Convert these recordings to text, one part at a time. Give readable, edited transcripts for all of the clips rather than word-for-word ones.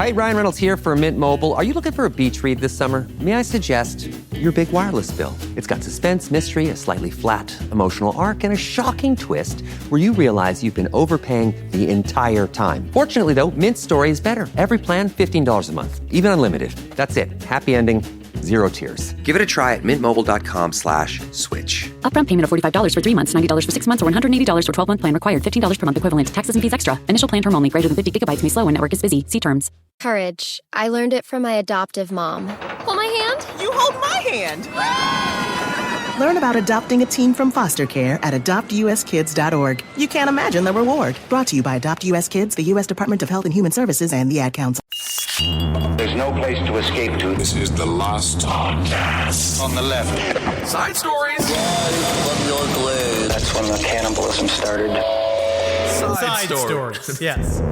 Hi, Ryan Reynolds here for Mint Mobile. Are you looking for a beach read this summer? May I suggest your big wireless bill? It's got suspense, mystery, a slightly flat, emotional arc, and a shocking twist where you realize you've been overpaying the entire time. Fortunately, though, Mint's story is better. Every plan, $15 a month. Even unlimited. That's it. Happy ending. Zero tears. Give it a try at mintmobile.com/switch. Upfront payment of $45 for 3 months, $90 for 6 months, or $180 for 12-month plan required. $15 per month equivalent. Taxes and fees extra. Initial plan term only. Greater than 50 gigabytes may slow when network is busy. See terms. Courage. I learned it from my adoptive mom. Hold my hand. You hold my hand. Learn about adopting a teen from foster care at adoptuskids.org. You can't imagine the reward. Brought to you by Adopt US Kids, the U.S. Department of Health and Human Services, and the Ad Council. There's no place to escape to. This is the last podcast. On the left. Side stories. From your glade. That's when the cannibalism started. Side stories. Yes.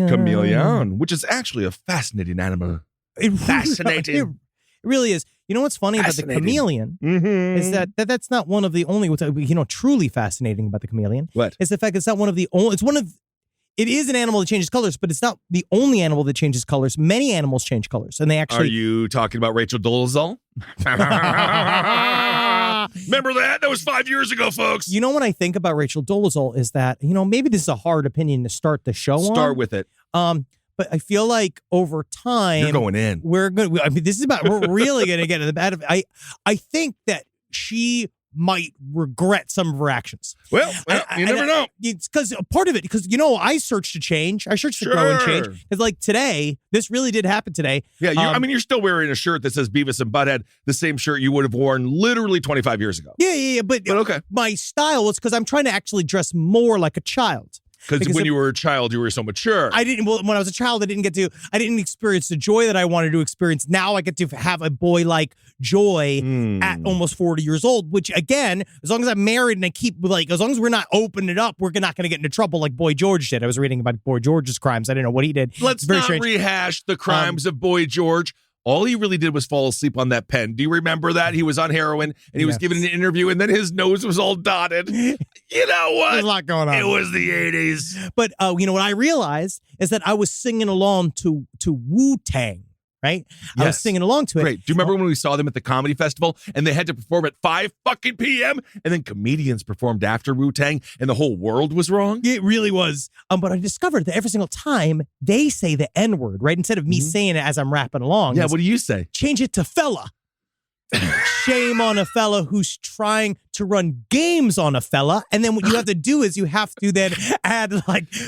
Chameleon, which is actually a fascinating animal. Fascinating. It really is. You know what's funny about the chameleon is that's not one of the only what's truly fascinating about the chameleon. What? Is the fact it's not one of the only. It is an animal that changes colors, but it's not the only animal that changes colors. Many animals change colors, and they actually. Are you talking about Rachel Dolezal? Remember that? That was 5 years ago, folks. You know what I think about Rachel Dolezal is that maybe this is a hard opinion to start the show on. Start with it. But I feel like over time, you're going in. We're good. I mean, we're really going to get to the bad of it. I think that she might regret some of her actions. Well, you never know. It's because part of it, because I searched to change. I searched to grow and change. Because like today, this really did happen today. Yeah, you're still wearing a shirt that says Beavis and Butthead, the same shirt you would have worn literally 25 years ago. Yeah. But okay. My style was because I'm trying to actually dress more like a child. Because when you were a child, you were so mature. When I was a child, I didn't experience the joy that I wanted to experience. Now I get to have a boy-like joy at almost 40 years old, which again, as long as I'm married and I keep as long as we're not opening it up, we're not going to get into trouble like Boy George did. I was reading about Boy George's crimes. I didn't know what he did. Let's not rehash the crimes of Boy George. All he really did was fall asleep on that pen. Do you remember that? He was on heroin, and he was giving an interview, and then his nose was all dotted. You know what? There's a lot going on. It was the 80s. But what I realized is that I was singing along to Wu-Tang, right? Yes. I was singing along to it. Great. Do you remember when we saw them at the comedy festival, and they had to perform at 5 fucking p.m., and then comedians performed after Wu-Tang, and the whole world was wrong? It really was. But I discovered that every single time they say the N-word, right? Instead of me saying it as I'm rapping along. Yeah, what do you say? Change it to fella. Shame on a fella who's trying to run games on a fella. And then what you have to do is you have to then add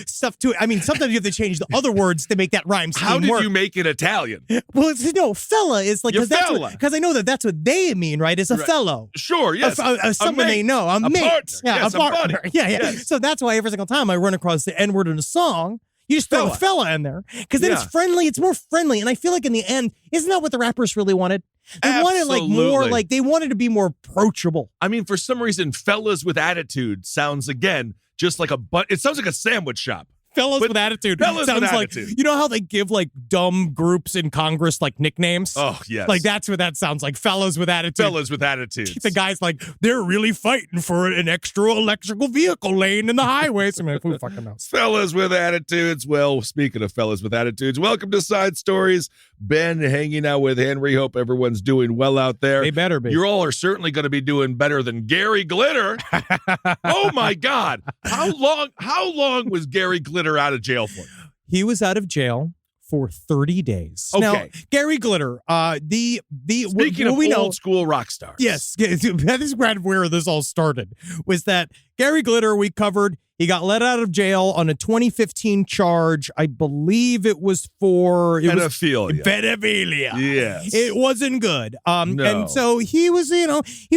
stuff to it. I mean, sometimes you have to change the other words to make that rhyme scheme How did work. you make it Italian? Well, fella is because I know that's what they mean, right? It's a fellow. Sure, yes. Someone they know. A mate. Partner. Yeah, yes, a partner. buddy. Yeah. Yes. So that's why every single time I run across the N-word in a song, you just throw a fella in there. Because then it's friendly. It's more friendly. And I feel like in the end, isn't that what the rappers really wanted? They wanted more, they wanted to be more approachable. I mean, for some reason, fellas with attitude sounds, again, just like it sounds like a sandwich shop. Fellas with attitude. Fellas sounds with like, attitude. You know how they give dumb groups in Congress nicknames? Oh, yes. That's what that sounds like. Fellas with attitude. Fellas with attitudes. The guy's they're really fighting for an extra electrical vehicle lane in the highways. I mean, who fucking knows? Fellas with attitudes. Well, speaking of fellas with attitudes, welcome to Side Stories. Ben hanging out with Henry. Hope everyone's doing well out there. They better be. You all are certainly going to be doing better than Gary Glitter. Oh my God. How long was Gary Glitter out of jail for? He was out of jail for 30 days. Okay. Now, Gary Glitter, Speaking of old school rock stars. Yes. That is kind of where this all started, was that Gary Glitter we covered. He got let out of jail on a 2015 charge. I believe it was for pedophilia. Yes. It wasn't good. No. And so he was, he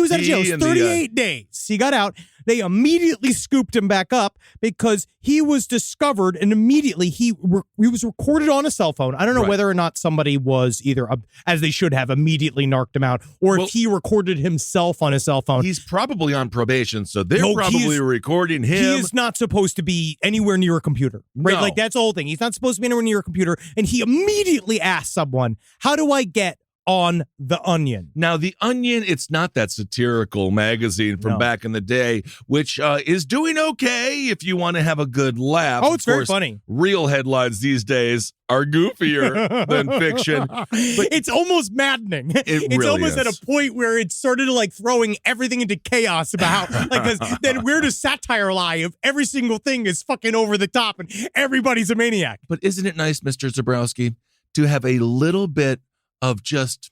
was out of jail. It was 38 days. He got out. They immediately scooped him back up because he was discovered, and immediately he was recorded on a cell phone. I don't know whether or not somebody was either, as they should have, immediately narked him out, or if he recorded himself on his cell phone. He's probably on probation, so they're probably recording him. He is not supposed to be anywhere near a computer, right? No. That's the whole thing. He's not supposed to be anywhere near a computer, and he immediately asked someone, how do I get on The Onion. Now, The Onion, it's not that satirical magazine from back in the day, which is doing okay if you want to have a good laugh. Oh, it's very funny. Real headlines these days are goofier than fiction. But it's almost maddening. It's really almost is. at a point where it's sort of like throwing everything into chaos about how, like, because then where does satire lie if every single thing is fucking over the top and everybody's a maniac? But isn't it nice, Mr. Zabrowski, to have a little bit of just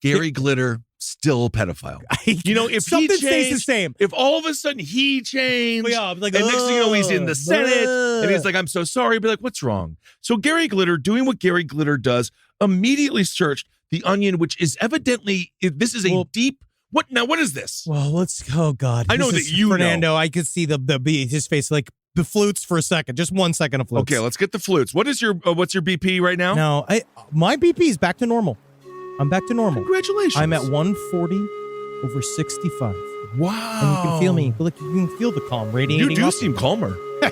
Gary Glitter still a pedophile? You know, if something he stays changed, the same. if all of a sudden he changed, like, and next thing you know, he's in the Senate, and he's like, I'm so sorry, be like, what's wrong? So Gary Glitter, doing what Gary Glitter does, immediately searched The Onion, which is evidently, this is a deep, what is this? Well, let's, oh God. I know This that is you Fernando, know. I could see his face, like, the flutes for a second, just 1 second of flutes. Okay, let's get the flutes. What is your, what's your BP right now? No, my BP is back to normal. I'm back to normal. Congratulations. I'm at 140 over 65. Wow. And you can feel me. Like, you can feel the calm radiating. You do off seem calmer. Yeah,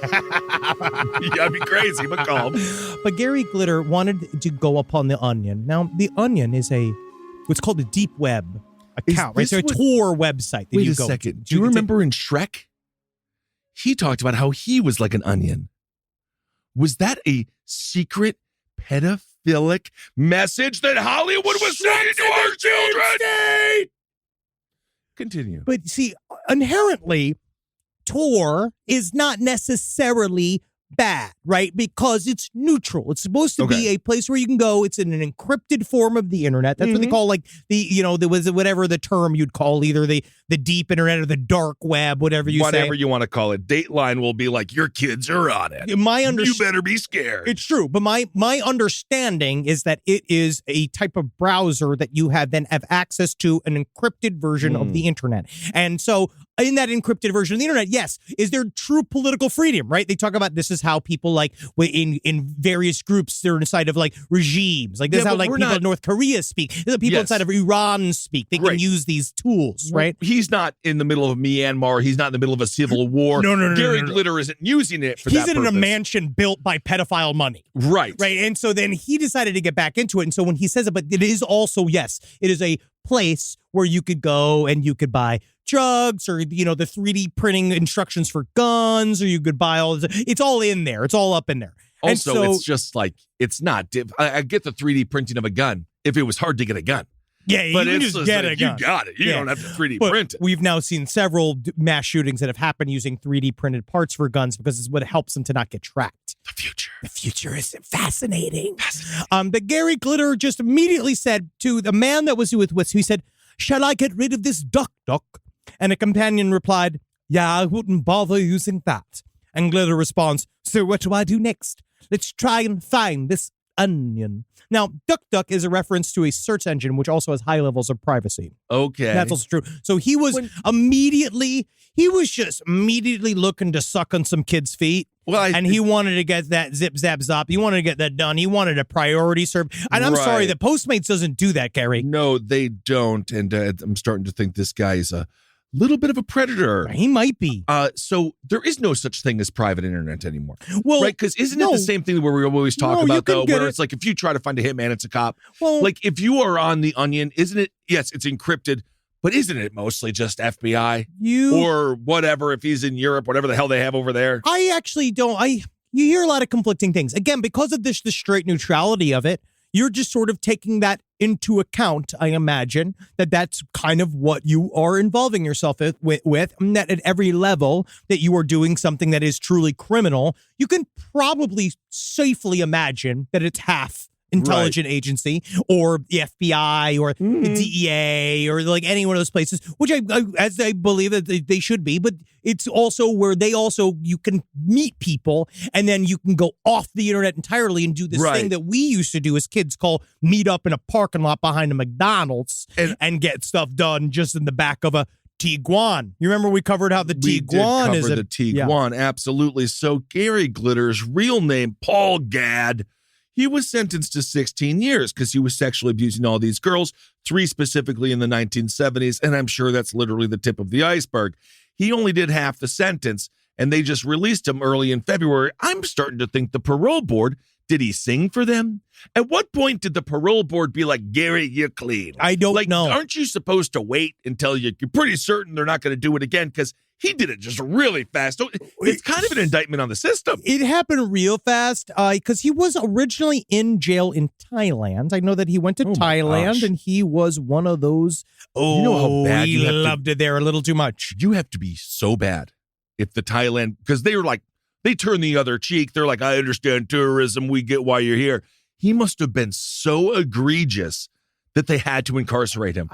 I'd be crazy, but calm. But Gary Glitter wanted to go upon The Onion. Now, The Onion is what's called a deep web account, right? this So a what- Tor website that Wait you a go second. to. Do you remember in Shrek? He talked about how he was like an onion. Was that a secret pedophilic message that Hollywood was sending to our children? Continue. But see, inherently, Tor is not necessarily bad, right? Because it's neutral. It's supposed to be a place where you can go. It's in an encrypted form of the internet. That's what they call, like, there was whatever the term you'd call either the deep internet or the dark web, whatever you say. Whatever you want to call it. Dateline will be like, your kids are on it. You better be scared. It's true. But my understanding is that it is a type of browser that you have access to an encrypted version of the internet. And so in that encrypted version of the internet, yes, is there true political freedom, right? They talk about this is how people, like, in various groups, they're inside of, like, regimes. Like, this is how, like, people in North Korea speak. This is how people inside of Iran speak. They can use these tools, right? He's not in the middle of Myanmar. He's not in the middle of a civil war. No. Gary Glitter isn't using it for that He's in a purpose. mansion built by pedophile money. Right. Right. And so then he decided to get back into it. And so when he says it, but it is also, yes, it is a place where you could go and you could buy drugs or, the 3D printing instructions for guns, or you could buy all this. It's all in there. It's all up in there. Also, and so, it's just like, it's not. I get the 3D printing of a gun if it was hard to get a gun. Yeah, but you can it's just get a gun. You got it. You don't have to 3D but print it. We've now seen several mass shootings that have happened using 3D printed parts for guns because it's what helps them to not get tracked. The future. The future is fascinating. But Gary Glitter just immediately said to the man that was with he said, "Shall I get rid of this duck?" And a companion replied, "Yeah, I wouldn't bother using that." And Glitter responds, "So what do I do next? Let's try and find this onion." Now, DuckDuck is a reference to a search engine which also has high levels of privacy. Okay. That's also true. So he was immediately looking to suck on some kids' feet. And he wanted to get that zip, zap, zop. He wanted to get that done. He wanted a priority serve. And I'm sorry, the Postmates doesn't do that, Gary. No, they don't. And I'm starting to think this guy is a little bit of a predator. He might be. So there is no such thing as private internet anymore. Well, right? Because isn't it the same thing where we always talk about, though, where it's like if you try to find a hitman, it's a cop. Well, like if you are on The Onion, isn't it? Yes, it's encrypted. But isn't it mostly just FBI? Or whatever, if he's in Europe, whatever the hell they have over there? I actually don't. You hear a lot of conflicting things. Again, because of the straight neutrality of it, you're just sort of taking that into account, I imagine, that's kind of what you are involving yourself with, and that at every level that you are doing something that is truly criminal, you can probably safely imagine that it's half intelligence agency or the FBI or the DEA or like any one of those places, which I believe that they should be, but it's also where you can meet people and then you can go off the internet entirely and do this thing that we used to do as kids call meet up in a parking lot behind a McDonald's and get stuff done just in the back of a Tiguan. You remember we covered how the Tiguan is the Tiguan, absolutely. So Gary Glitter's real name, Paul Gadd, he was sentenced to 16 years because he was sexually abusing all these girls, 3 specifically in the 1970s, and I'm sure that's literally the tip of the iceberg. He only did half the sentence, and they just released him early in February. I'm starting to think the parole board Did he sing for them? At what point did the parole board be like, Gary, you're clean? I don't know. Aren't you supposed to wait until you're pretty certain they're not going to do it again? Because he did it just really fast. It's kind of an indictment on the system. It happened real fast because he was originally in jail in Thailand. I know that he went to Thailand and he was one of those. Oh, you know how bad he loved it there a little too much. You have to be so bad if the Thailand, because they were like, they turn the other cheek. They're like, I understand tourism. We get why you're here. He must have been so egregious that they had to incarcerate him.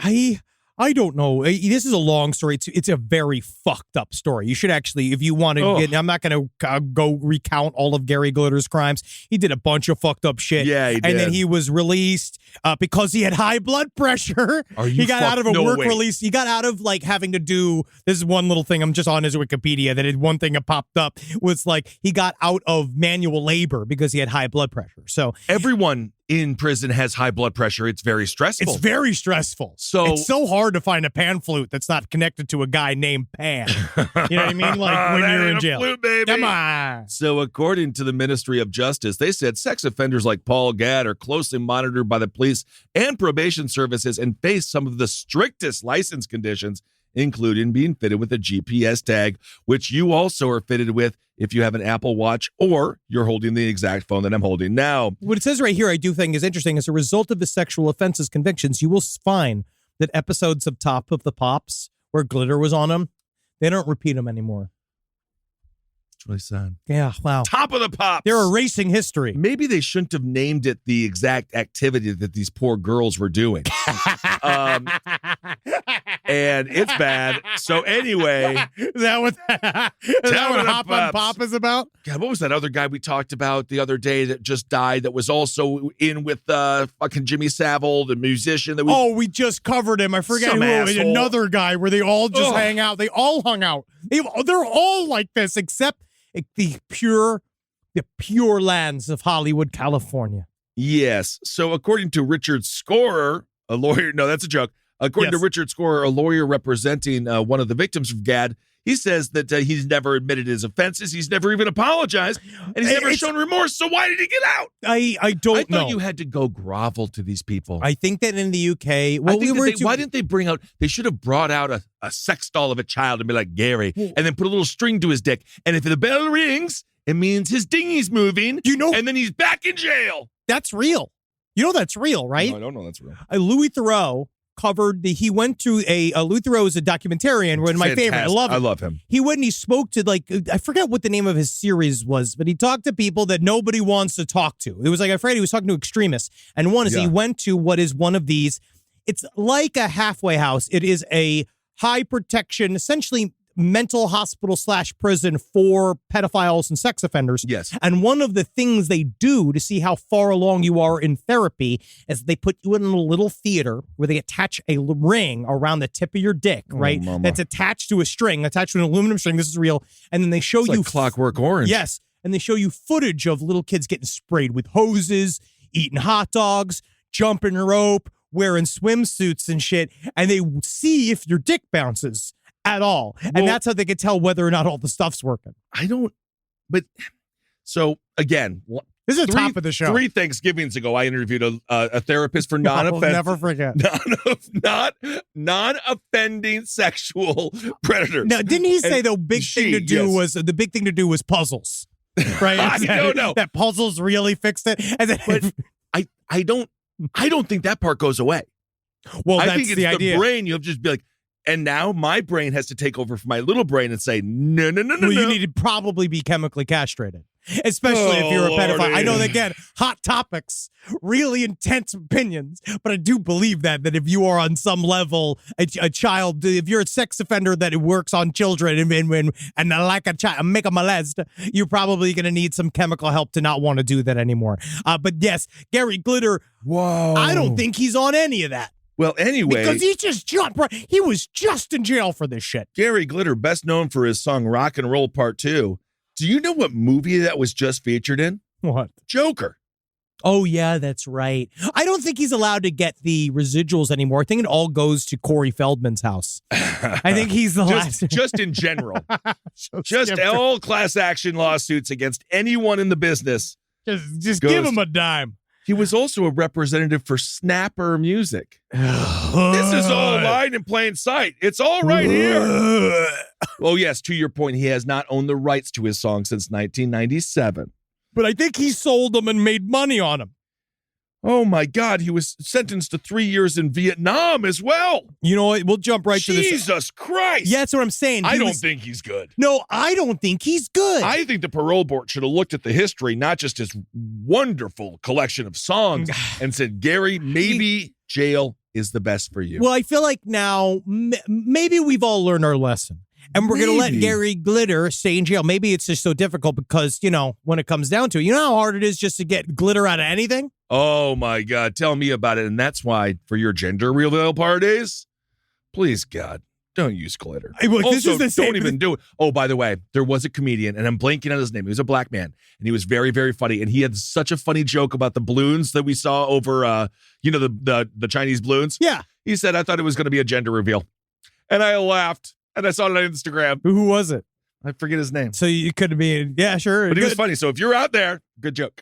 I don't know. This is a long story. It's a very fucked up story. You should actually, if you want to get, I'm not going to go recount all of Gary Glitter's crimes. He did a bunch of fucked up shit. Yeah, he did. And then he was released because he had high blood pressure. He got out of a work release. He got out of like having to do, this is one little thing, I'm just on his Wikipedia, one thing that popped up was like he got out of manual labor because he had high blood pressure. So everyone in prison has high blood pressure. It's very stressful. It's very stressful. So it's so hard to find a pan flute that's not connected to a guy named Pan. You know what I mean? Like when you're in jail. Flute, baby. Come on. So according to the Ministry of Justice, they said sex offenders like Paul Gadd are closely monitored by the police and probation services and face some of the strictest license conditions, including being fitted with a GPS tag, which you also are fitted with if you have an Apple Watch or you're holding the exact phone that I'm holding now. What it says right here, I do think is interesting. As a result of his sexual offenses convictions, you will find that episodes of Top of the Pops where glitter was on them, they don't repeat them anymore. It's really sad. Yeah, wow. Top of the Pops. They're erasing history. Maybe they shouldn't have named it the exact activity that these poor girls were doing. And it's bad. So anyway. Is that what Hop on Pop is about? God, what was that other guy we talked about the other day that just died that was also in with fucking Jimmy Savile, the musician? We just covered him. I forget who. Another guy where they all just hang out. They all hung out. They're all like this except the pure lands of Hollywood, California. Yes. So according to Richard Scorer, a lawyer, no, that's a joke. According to Richard Scorer, a lawyer representing one of the victims of Gadd, he says that he's never admitted his offenses. He's never even apologized, and he's never shown remorse. So why did he get out? I don't know. I thought you had to go grovel to these people. I think that in the UK, why didn't they bring out? They should have brought out a sex doll of a child and be like Gary, and then put a little string to his dick. And if the bell rings, it means his dinghy's moving. And then he's back in jail. That's real. You know that's real, right? No, I don't know that's real. Louis Theroux covered he went to Louis Theroux is a documentarian, one of my favorite. I love him. He went and he spoke to I forget what the name of his series was, but he talked to people that nobody wants to talk to. It was like he was talking to extremists. And one is he went to what is one of these, it's like a halfway house. It is a high protection, essentially mental hospital / prison for pedophiles and sex offenders. Yes. And one of the things they do to see how far along you are in therapy is they put you in a little theater where they attach a ring around the tip of your dick, right? Mama. That's attached to a string, attached to an aluminum string. This is real. And then they show you Clockwork Orange. Yes. And they show you footage of little kids getting sprayed with hoses, eating hot dogs, jumping rope, wearing swimsuits and shit. And they see if your dick bounces at all. And that's how they could tell whether or not all the stuff's working. So again, this is the top of the show. 3 Thanksgivings ago, I interviewed a therapist for I'll never forget. Non-offending sexual predators. Now, didn't he say the big thing to do was puzzles? Right? I don't know. That puzzles really fixed it. And then, but I don't think that part goes away. Well, I that's think it's the idea. The brain. You'll just be like, and now my brain has to take over for my little brain and say, no. You need to probably be chemically castrated, especially if you're a pedophile. Lordy. I know that, again, hot topics, really intense opinions, but I do believe that if you are on some level a child, if you're a sex offender that works on children and like a child, make a molest, you're probably going to need some chemical help to not want to do that anymore. But yes, Gary Glitter, whoa, I don't think he's on any of that. Well, anyway. Because he just jumped. He was just in jail for this shit. Gary Glitter, best known for his song Rock and Roll Part 2. Do you know what movie that was just featured in? What? Joker. Oh, yeah, that's right. I don't think he's allowed to get the residuals anymore. I think it all goes to Corey Feldman's house. I think he's the last. Just in general. just all class action lawsuits against anyone in the business. Just give him a dime. He was also a representative for Snapper Music. This is all lying in plain sight. It's all right here. Oh, yes, to your point, he has not owned the rights to his song since 1997. But I think he sold them and made money on them. Oh, my God. He was sentenced to 3 years in Vietnam as well. You know what? We'll jump right to this. Jesus Christ. Yeah, that's what I'm saying. I don't think he's good. No, I don't think he's good. I think the parole board should have looked at the history, not just his wonderful collection of songs, and said, Gary, maybe jail is the best for you. Well, I feel like now maybe we've all learned our lesson. And we're going to let Gary Glitter stay in jail. Maybe it's just so difficult because, when it comes down to it, you know how hard it is just to get glitter out of anything? Oh, my God. Tell me about it. And that's why for your gender reveal parties, please, God, don't use glitter. This is the same. Don't even do it. Oh, by the way, there was a comedian, and I'm blanking on his name. He was a black man, and he was very, very funny. And he had such a funny joke about the balloons that we saw over, the Chinese balloons. Yeah. He said, I thought it was going to be a gender reveal. And I laughed. And I saw it on Instagram. Who was it? I forget his name. So you could be, yeah, sure. But he was funny. So if you're out there, good joke.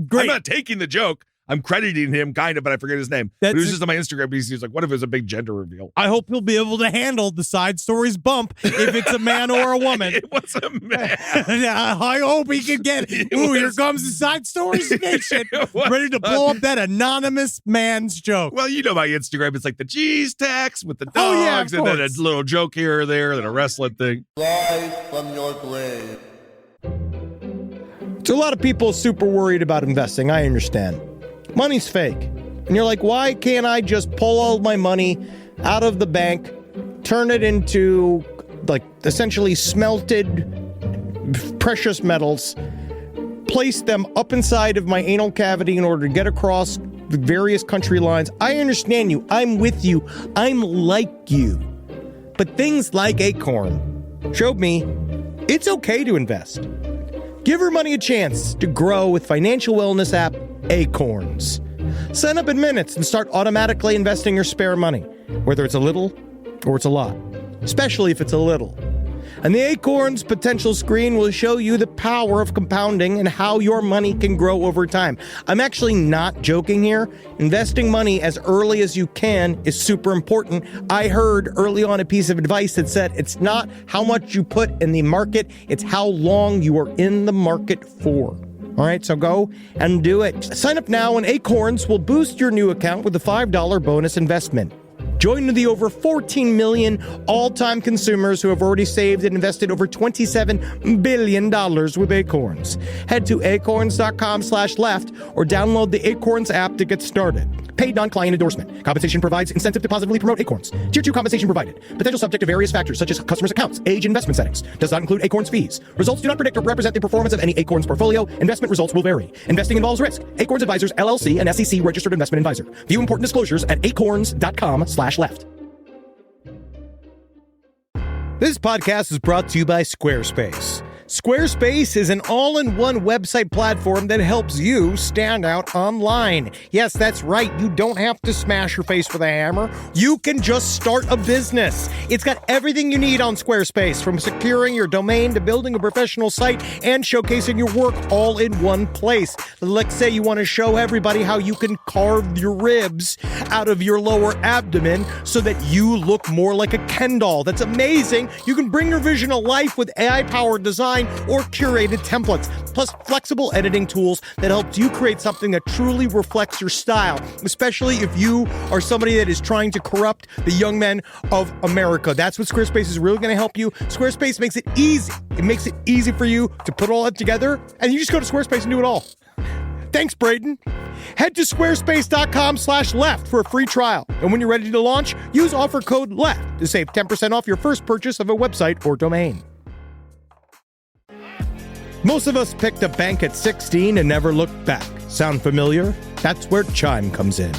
Great. I'm not taking the joke. I'm crediting him kind of, but I forget his name. But it was just on my Instagram because he was like, what if it was a big gender reveal? I hope he'll be able to handle the side stories bump if it's a man or a woman. It was a man. I hope he can get, here comes the side stories nation. Ready to blow up that anonymous man's joke. Well, you know my Instagram. It's like the cheese tax with the dogs, oh, yeah, and then a little joke here or there, then a wrestling thing. Live from your grave. So a lot of people are super worried about investing. I understand. Money's fake. And you're like, why can't I just pull all my money out of the bank, turn it into, essentially smelted precious metals, place them up inside of my anal cavity in order to get across the various country lines? I understand you. I'm with you. I'm like you. But things like Acorn showed me it's okay to invest. Give your money a chance to grow with financial wellness app Acorns. Sign up in minutes and start automatically investing your spare money, whether it's a little or it's a lot, especially if it's a little. And the Acorns potential screen will show you the power of compounding and how your money can grow over time. I'm actually not joking here. Investing money as early as you can is super important. I heard early on a piece of advice that said it's not how much you put in the market, it's how long you are in the market for. All right, so go and do it. Sign up now and Acorns will boost your new account with a $5 bonus investment. Join the over 14 million all-time consumers who have already saved and invested over $27 billion with Acorns. Head to acorns.com/left or download the Acorns app to get started. Paid non-client endorsement. Compensation provides incentive to positively promote Acorns. Tier 2 compensation provided. Potential subject to various factors such as customers' accounts, age, investment settings. Does not include Acorns fees. Results do not predict or represent the performance of any Acorns portfolio. Investment results will vary. Investing involves risk. Acorns Advisors, LLC, an SEC registered investment advisor. View important disclosures at acorns.com/left. This podcast is brought to you by Squarespace. Squarespace is an all-in-one website platform that helps you stand out online. Yes, that's right. You don't have to smash your face with a hammer. You can just start a business. It's got everything you need on Squarespace, from securing your domain to building a professional site and showcasing your work all in one place. Let's say you want to show everybody how you can carve your ribs out of your lower abdomen so that you look more like a Ken doll. That's amazing. You can bring your vision to life with AI-powered design or curated templates, plus flexible editing tools that helps you create something that truly reflects your style, especially if you are somebody that is trying to corrupt the young men of America. That's what Squarespace is really going to help you. Squarespace makes it easy. It makes it easy for you to put all that together, and you just go to Squarespace and do it all. Thanks, Braden. Head to squarespace.com/left for a free trial. And when you're ready to launch, use offer code LEFT to save 10% off your first purchase of a website or domain. Most of us picked a bank at 16 and never looked back. Sound familiar? That's where Chime comes in.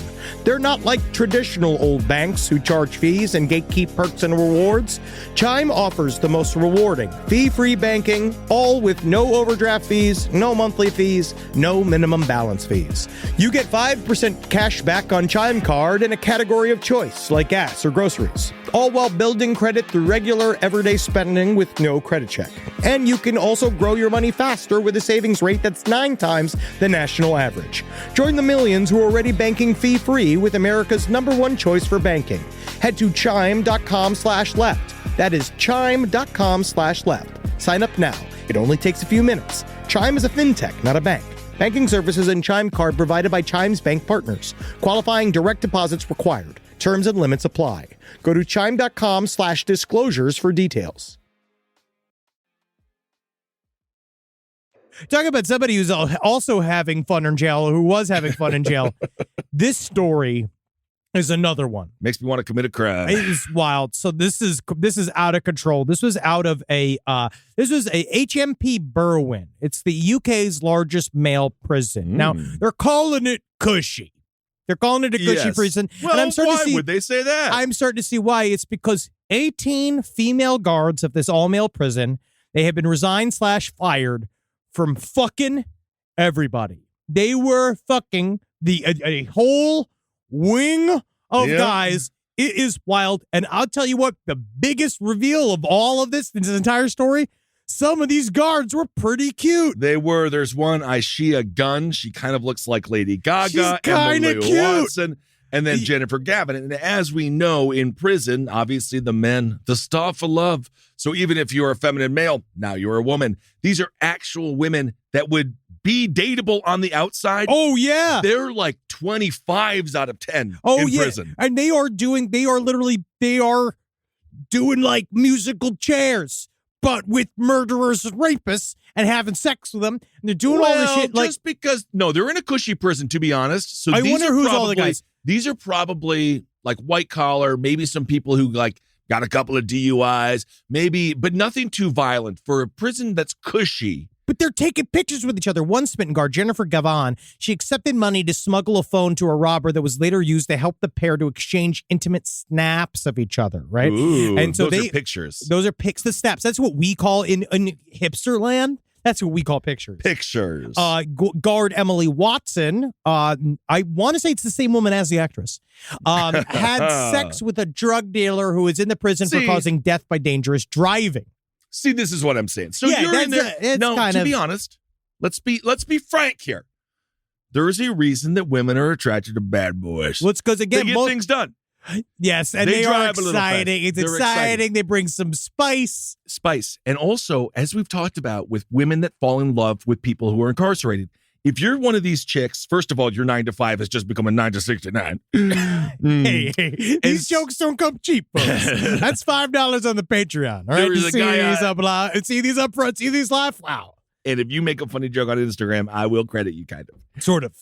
They're not like traditional old banks who charge fees and gatekeep perks and rewards. Chime offers the most rewarding, fee-free banking, all with no overdraft fees, no monthly fees, no minimum balance fees. You get 5% cash back on Chime Card in a category of choice, like gas or groceries, all while building credit through regular, everyday spending with no credit check. And you can also grow your money faster with a savings rate that's 9 times the national average. Join the millions who are already banking fee-free with America's #1 choice for banking. Head to chime.com/left. That is chime.com/left. Sign up now. It only takes a few minutes. Chime is a fintech, not a bank. Banking services and Chime Card provided by Chime's bank partners. Qualifying direct deposits required. Terms and limits apply. Go to chime.com/disclosures for details. Talk about somebody who's also having fun in jail, or who was having fun in jail. This story is another one. Makes me want to commit a crime. It is wild. So this is out of control. This was out of a HMP Berwyn. It's the UK's largest male prison. Now they're calling it cushy. They're calling it a cushy prison. Well, and I'm starting why to see, would they say that? I'm starting to see why. It's because 18 female guards of this all-male prison, they have been resigned/fired from fucking everybody. They were fucking a whole wing of guys. It is wild. And I'll tell you what, the biggest reveal of all of this entire story, some of these guards were pretty cute. They were. There's one, Aishia Gunn. She kind of looks like Lady Gaga. She's kind of cute. Watson, and then Jennifer Gavin. And as we know, in prison, obviously the men, the stuff of love. So even if you're a feminine male, now you're a woman. These are actual women that would be dateable on the outside. Oh, yeah. They're like 25s out of 10 in prison. And they are doing like musical chairs, but with murderers and rapists and having sex with them. And they're doing all this shit. Just because, they're in a cushy prison, to be honest. So I wonder who's all the guys. These are probably like white collar, maybe some people who like got a couple of DUIs, maybe, but nothing too violent for a prison that's cushy. But they're taking pictures with each other. One smitten guard, Jennifer Gavin, she accepted money to smuggle a phone to a robber that was later used to help the pair to exchange intimate snaps of each other, right? Ooh, and so those are pictures. Those are pics, the snaps. That's what we call in hipster land. That's what we call pictures. Pictures. Guard Emily Watson, I want to say it's the same woman as the actress, had sex with a drug dealer who was in the prison for causing death by dangerous driving. See, this is what I'm saying. So you're in there. To be honest, let's be frank here. There is a reason that women are attracted to bad boys. Well, it's because, again, they get things done. Yes, and they are exciting. It's exciting. They bring some spice. And also, as we've talked about, with women that fall in love with people who are incarcerated, if you're one of these chicks, first of all, your 9 to 5 has just become a 9 to 69. Hey, these jokes don't come cheap, folks. That's $5 on the Patreon. All right, There is a guy see these up front, see these live. Wow. And if you make a funny joke on Instagram, I will credit you, kind of. Sort of.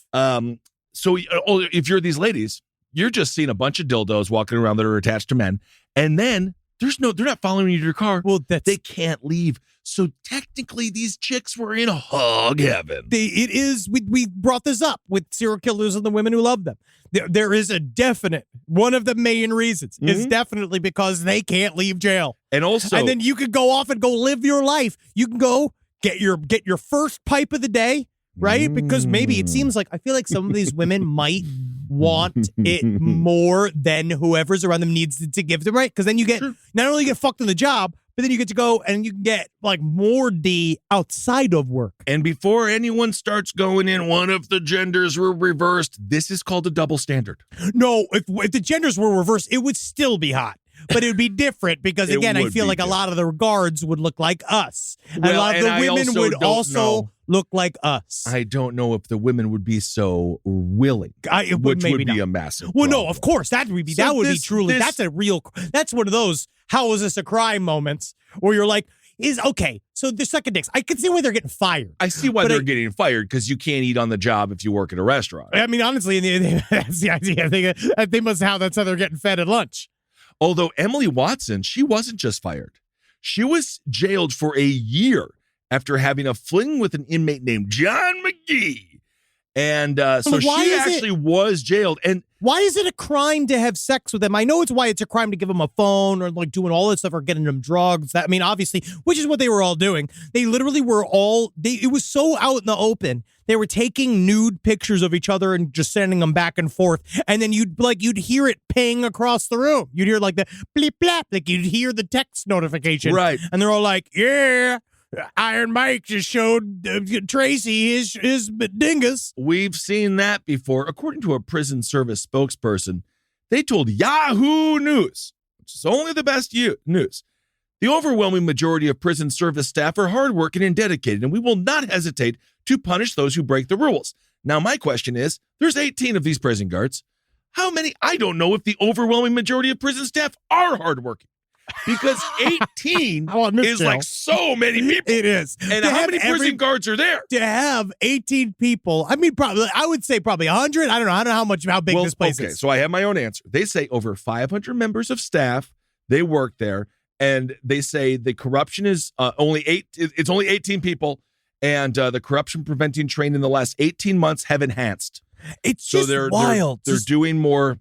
So if you're these ladies, you're just seeing a bunch of dildos walking around that are attached to men, and then they're not following you to your car. Well, they can't leave. So technically, these chicks were in hog heaven. It is. We brought this up with serial killers and the women who love them. There is a definite, one of the main reasons is definitely because they can't leave jail. And then you could go off and go live your life. You can go get your first pipe of the day, right? Because maybe it seems like, I feel like some of these women might want it more than whoever's around them needs to give them, right? Because then you get, not only get fucked on the job, but then you get to go and you can get like more D outside of work. And before anyone starts going in, one of the genders were reversed. This is called a double standard. No, if the genders were reversed, it would still be hot. But it would be different because, again, I feel like a lot of the guards would look like us. Well, a lot of the women would also look like us. I don't know if the women would be so willing, which would be a massive problem. No, of course. That's one of those, how is this a crime moments where you're like, so they're sucking dicks. I can see why they're getting fired. I see why they're getting fired, because you can't eat on the job if you work at a restaurant. I mean, honestly, that's the idea. They must have, that's how they're getting fed at lunch. Although Emily Watson, she wasn't just fired. She was jailed for a year after having a fling with an inmate named John McGee. And so she actually was jailed. And Why is it a crime to have sex with them? I know it's why it's a crime to give them a phone or like doing all this stuff or getting them drugs. I mean, obviously, which is what they were all doing. They literally were it was so out in the open. They were taking nude pictures of each other and just sending them back and forth. And then you'd hear it ping across the room. You'd hear like the bleep blap, like you'd hear the text notification. Right. And they're all like, yeah. Iron Mike just showed Tracy his dingus. We've seen that before. According to a prison service spokesperson, they told Yahoo News, which is only the best news, the overwhelming majority of prison service staff are hardworking and dedicated, and we will not hesitate to punish those who break the rules. Now, my question is, there's 18 of these prison guards. How many? I don't know if the overwhelming majority of prison staff are hardworking. Because 18 is like so many people. It is. And how many prison guards are there? To have 18 people, I mean, I would say probably 100. I don't know how big this place is. So I have my own answer. They say over 500 members of staff, they work there, and they say the corruption is only 18 people, and the corruption preventing training in the last 18 months have enhanced. It's so just wild. They're doing more.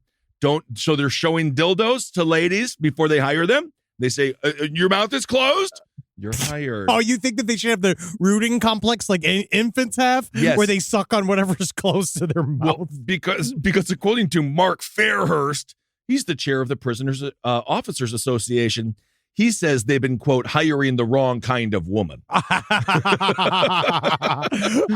So they're showing dildos to ladies before they hire them. They say, your mouth is closed. You're hired. Oh, you think that they should have the rooting complex like infants have? Yes. Where they suck on whatever's close to their mouth? Well, because according to Mark Fairhurst, he's the chair of the Prisoners Officers Association. He says they've been, quote, hiring the wrong kind of woman. I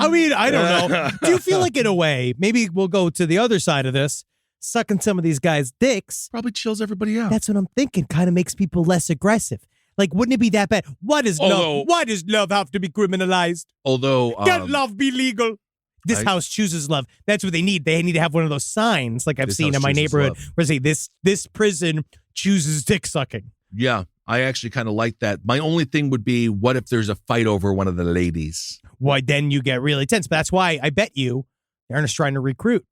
mean, I don't know. Do you feel like in a way, maybe we'll go to the other side of this, sucking some of these guys' dicks probably chills everybody out. That's what I'm thinking. Kind of makes people less aggressive. Like, wouldn't it be that bad? Why does love have to be criminalized? Can love be legal? This house chooses love. That's what they need. They need to have one of those signs, like I've seen in my neighborhood, where say this prison chooses dick sucking. Yeah, I actually kind of like that. My only thing would be, what if there's a fight over one of the ladies? Why, then you get really tense. But that's why I bet you they're just trying to recruit.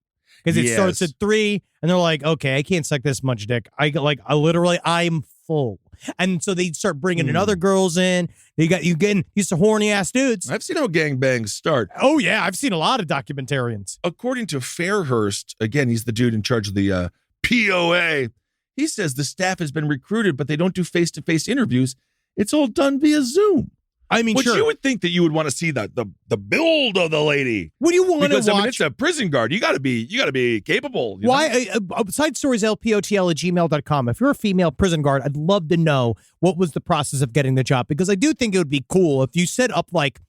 Because it starts at 3, and they're like, okay, I can't suck this much dick. I'm full. And so they start bringing in other girls in. You getting used to horny ass dudes. I've seen how gangbangs start. Oh, yeah. I've seen a lot of documentarians. According to Fairhurst, again, he's the dude in charge of the POA. He says the staff has been recruited, but they don't do face-to-face interviews. It's all done via Zoom. I mean, sure. You would think that you would want to see the build of the lady. What do you want to watch? I mean, it's a prison guard. You got to be capable. Why? Side stories, lpotl@gmail.com. If you're a female prison guard, I'd love to know what was the process of getting the job, because I do think it would be cool if you set up like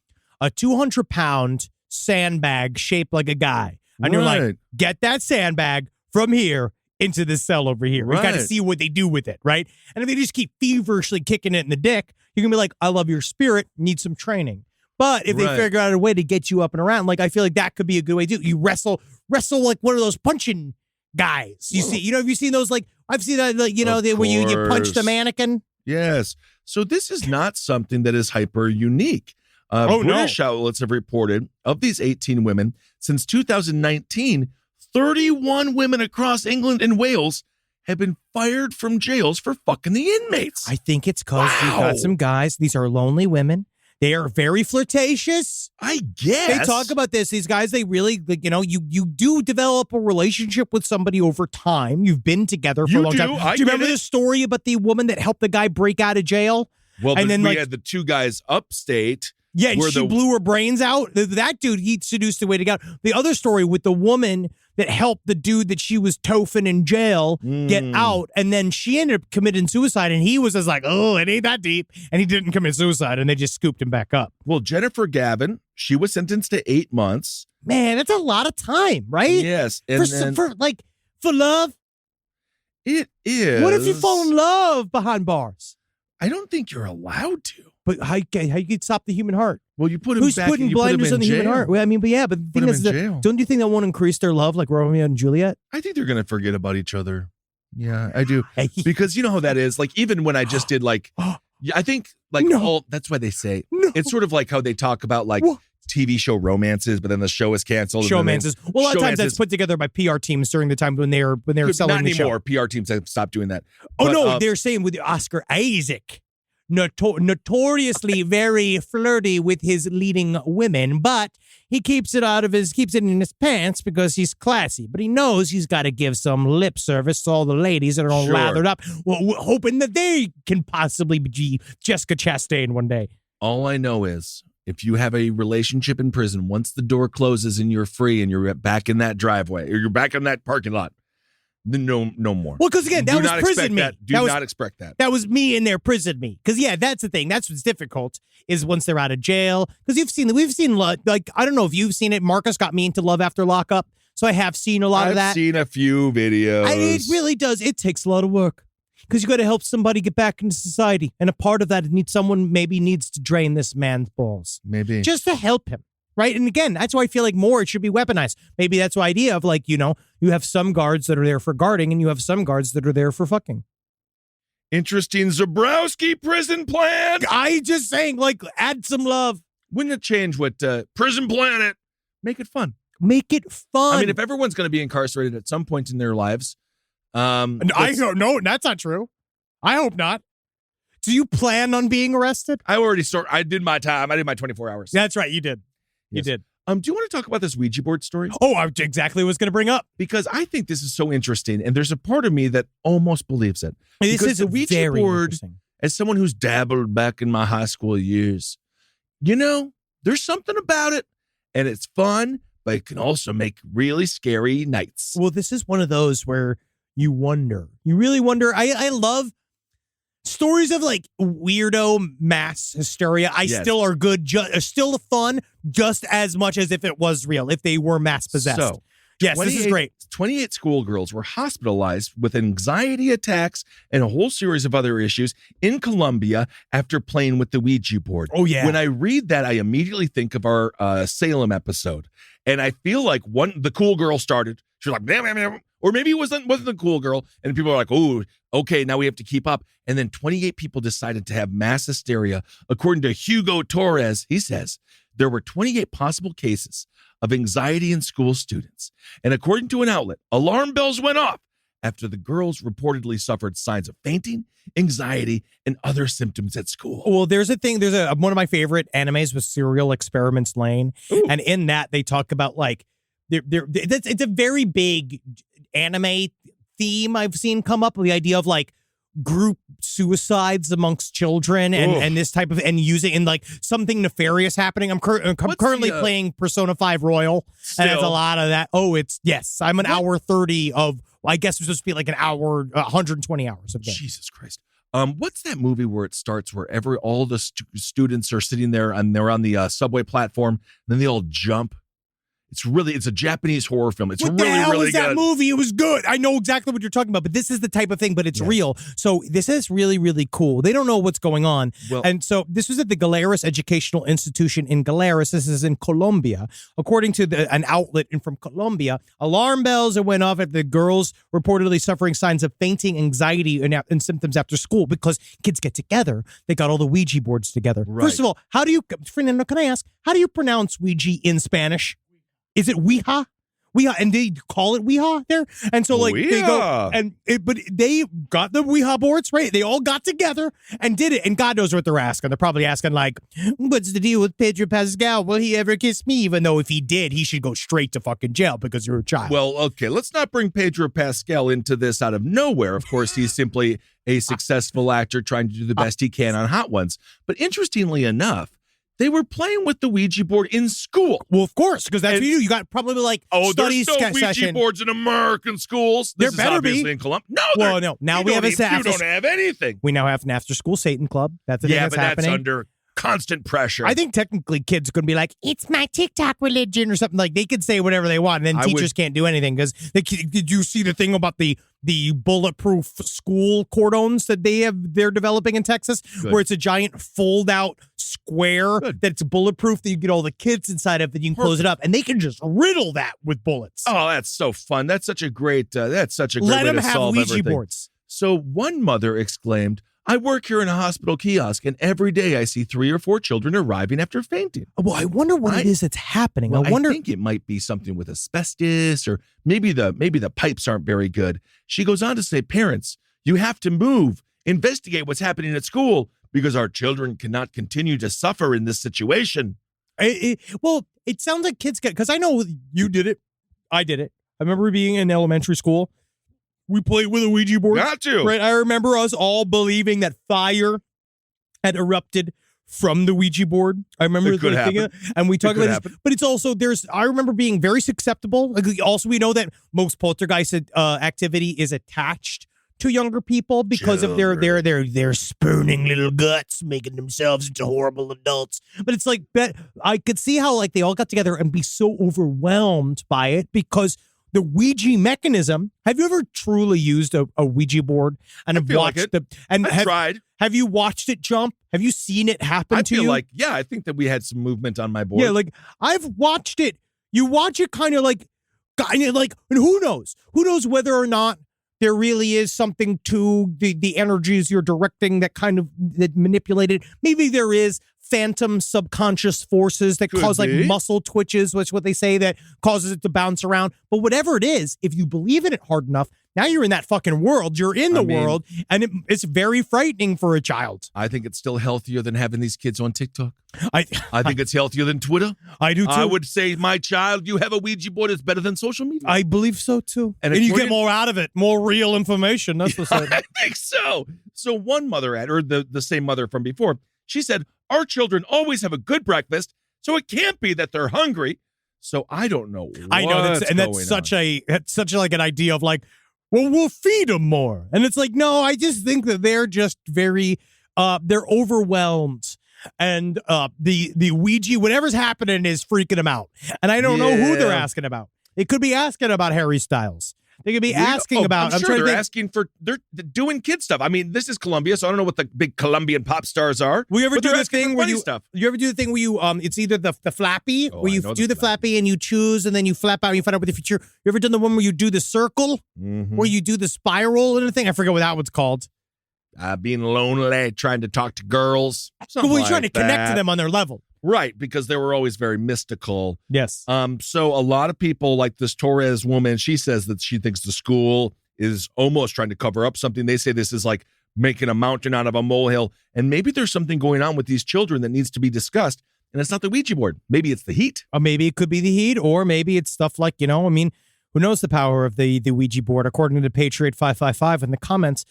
a 200-pound sandbag shaped like a guy, and you're like, get that sandbag from here into this cell over here. We got to see what they do with it, right? And if they just keep feverishly kicking it in the dick, you're going to be like, I love your spirit, need some training. But if they figure out a way to get you up and around, like, I feel like that could be a good way to do. You wrestle like one of those punching guys. You see, have you seen those? Like, I've seen that, like, where you punch the mannequin. Yes. So this is not something that is hyper unique. British outlets have reported of these 18 women since 2019, 31 women across England and Wales have been fired from jails for fucking the inmates. I think it's because you've got some guys. These are lonely women. They are very flirtatious. I guess. They talk about this. These guys, they really, you do develop a relationship with somebody over time. You've been together for a long time. Do you remember the story about the woman that helped the guy break out of jail? Well, and then we had the two guys upstate. Yeah, and she blew her brains out. That dude, he seduced the way to get out. The other story with the woman that helped the dude that she was toffing in jail get out, and then she ended up committing suicide, and he was just like, oh, it ain't that deep, and he didn't commit suicide, and they just scooped him back up. Well, Jennifer Gavin, she was sentenced to 8 months. Man, that's a lot of time, right? Yes. And for love? It is. What if you fall in love behind bars? I don't think you're allowed to. But how you stop the human heart? Well, you put him Who's back. putting blinders on the human heart? Well, I mean, but the thing is, don't you think that won't increase their love, like Romeo and Juliet? I think they're gonna forget about each other. Yeah, I do. Because you know how that is. Like, even when I just did I think that's why they say it's sort of like how they talk about like TV show romances, but then the show is canceled. Showmances. Well, a lot of times that's put together by PR teams during the time when they're selling the show. Not anymore. PR teams have stopped doing that. Oh, no, they're saying with Oscar Isaac notoriously very flirty with his leading women, but he keeps it in his pants because he's classy. But he knows he's got to give some lip service to all the ladies that are all lathered up, hoping that they can possibly be Jessica Chastain one day. All I know is if you have a relationship in prison, once the door closes and you're free and you're back in that driveway or you're back in that parking lot, then no more. Well, because again, that was prison me. Do not expect that. That was me in their prison me. Because that's the thing. That's what's difficult is once they're out of jail. Because we've seen like I don't know if you've seen it. Marcus got me into Love After Lockup, so I have seen a lot of that. I've seen a few videos. It really does. It takes a lot of work because you got to help somebody get back into society, and a part of that someone needs to drain this man's balls, maybe just to help him. Right. And again, that's why I feel like it should be weaponized. Maybe that's the idea of like, you have some guards that are there for guarding and you have some guards that are there for fucking. Interesting Zabrowski prison plan. I just saying, like, add some love. Wouldn't it change what Prison Planet? Make it fun. Make it fun. I mean, if everyone's going to be incarcerated at some point in their lives. I don't know. That's not true. I hope not. Do you plan on being arrested? I did my time. I did my 24 hours. That's right. You did. Yes. You did. Do you want to talk about this Ouija board story? Oh, I exactly was going to bring up. Because I think this is so interesting, and there's a part of me that almost believes it. This because is the Ouija board, as someone who's dabbled back in my high school years, there's something about it, and it's fun, but it can also make really scary nights. Well, this is one of those where you really wonder. I love stories of like weirdo mass hysteria. Still are good, still fun, just as much as if it was real, if they were mass possessed. So, yes, this is great. 28 schoolgirls were hospitalized with anxiety attacks and a whole series of other issues in Colombia after playing with the Ouija board. Oh, yeah. When I read that, I immediately think of our Salem episode. And I feel like the cool girl started. She was like, damn. Or maybe it wasn't the cool girl. And people are like, oh, okay, now we have to keep up. And then 28 people decided to have mass hysteria. According to Hugo Torres, he says there were 28 possible cases of anxiety in school students. And according to an outlet, alarm bells went off after the girls reportedly suffered signs of fainting, anxiety, and other symptoms at school. Well, there's one of my favorite animes was Serial Experiments Lane. Ooh. And in that, they talk about like, it's a very big anime theme I've seen come up with the idea of like group suicides amongst children and this type of and using in like something nefarious happening. I'm currently playing Persona 5 Royal and it's a lot of that. I'm an hour 30 of I guess it's supposed to be like an hour 120 hours of game. Jesus Christ. What's that movie where it starts where all the students are sitting there and they're on the subway platform and then they all jump? It's a Japanese horror film. It's what really, the hell really was good. That movie? It was good. I know exactly what you're talking about, but this is the type of thing, but it's real. So this is really, really cool. They don't know what's going on. Well, and so this was at the Galeras Educational Institution in Galeras. This is in Colombia. According to an outlet from Colombia, alarm bells went off at the girls reportedly suffering signs of fainting, anxiety, and symptoms after school because kids get together. They got all the Ouija boards together. Right. First of all, Fernando, can I ask, how do you pronounce Ouija in Spanish? Is it Ouija? Ouija, and they call it Ouija there, and so like they go but they got the Ouija boards right. They all got together and did it, and God knows what they're asking. They're probably asking like, "What's the deal with Pedro Pascal? Will he ever kiss me?" Even though if he did, he should go straight to fucking jail because you're a child. Well, okay, let's not bring Pedro Pascal into this out of nowhere. Of course, he's simply a successful actor trying to do the best he can on Hot Ones. But interestingly enough, they were playing with the Ouija board in school. Well, of course, because that's what you do. You got probably like studies there's no Ouija session. boards in American schools. There better be in Columbia. No, no. Now we have you don't have anything. We now have an after-school Satan club. That's the thing that's happening. That's under constant pressure. I think technically kids could be like, it's my TikTok religion or something. Like they could say whatever they want, and then teachers can't do anything because did you see the thing about the bulletproof school cordons that they're developing in Texas, where it's a giant fold-out square that's bulletproof that you get all the kids inside of, that you can close it up, and they can just riddle that with bullets. Oh, that's so fun! That's such a great. Let way to have solve Ouija everything. Boards. So one mother exclaimed, "I work here in a hospital kiosk, and every day I see 3 or 4 children arriving after fainting." Well, I wonder what it is that's happening. Well, I think it might be something with asbestos, or maybe the pipes aren't very good. She goes on to say, "Parents, you have to move, investigate what's happening at school, because our children cannot continue to suffer in this situation. Well, it sounds like kids because I know you did it. I did it. I remember being in elementary school. We played with a Ouija board. Got to. Right. I remember us all believing that fire had erupted from the Ouija board. I remember thinking, and we talked about this, but it's also I remember being very susceptible. Like, also, we know that most poltergeist activity is attached to younger people because of their spooning little guts, making themselves into horrible adults. But it's like, I could see how like they all got together and be so overwhelmed by it because the Ouija mechanism. Have you ever truly used a Ouija board and have watched tried? Have you watched it jump? Have you seen it happen to you? I think that we had some movement on my board. Yeah, like I've watched it. You watch it kind of like, and who knows? Who knows whether or not there really is something to the energies you're directing that manipulate it. Maybe there is phantom subconscious forces that cause like muscle twitches, which is what they say that causes it to bounce around. But whatever it is, if you believe in it hard enough, now you're in that fucking world. You're in the world, and it's very frightening for a child. I think it's still healthier than having these kids on TikTok. I think it's healthier than Twitter. I do too. I would say, my child, you have a Ouija board. It's better than social media. I believe so too. And you get more out of it, more real information. That's what's I think so. So one mother the same mother from before, she said, our children always have a good breakfast, so it can't be that they're hungry. So I don't know. That's such like an idea of like, well, we'll feed them more. And it's like, no, I just think that they're just very, they're overwhelmed. And the Ouija, whatever's happening is freaking them out. And I don't know who they're asking about. It could be asking about Harry Styles. They could be asking about. I'm sure they're doing kid stuff. I mean, this is Colombia, so I don't know what the big Colombian pop stars are. Will you ever do the thing where you ever do the thing where you it's either the flappy where you do the flappy and you choose and then you flap out and you find out what the future. You ever done the one where you do the circle, where you do the spiral and the thing? I forget what that one's called. Being lonely, trying to talk to girls. Well, you're trying to connect to them on their level. Right, because they were always very mystical. Yes. So a lot of people, like this Torres woman, she says that she thinks the school is almost trying to cover up something. They say this is like making a mountain out of a molehill. And maybe there's something going on with these children that needs to be discussed. And it's not the Ouija board. Maybe it's the heat. Or maybe it could be the heat, or maybe it's stuff like, who knows the power of the Ouija board? According to Patriot 555 in the comments,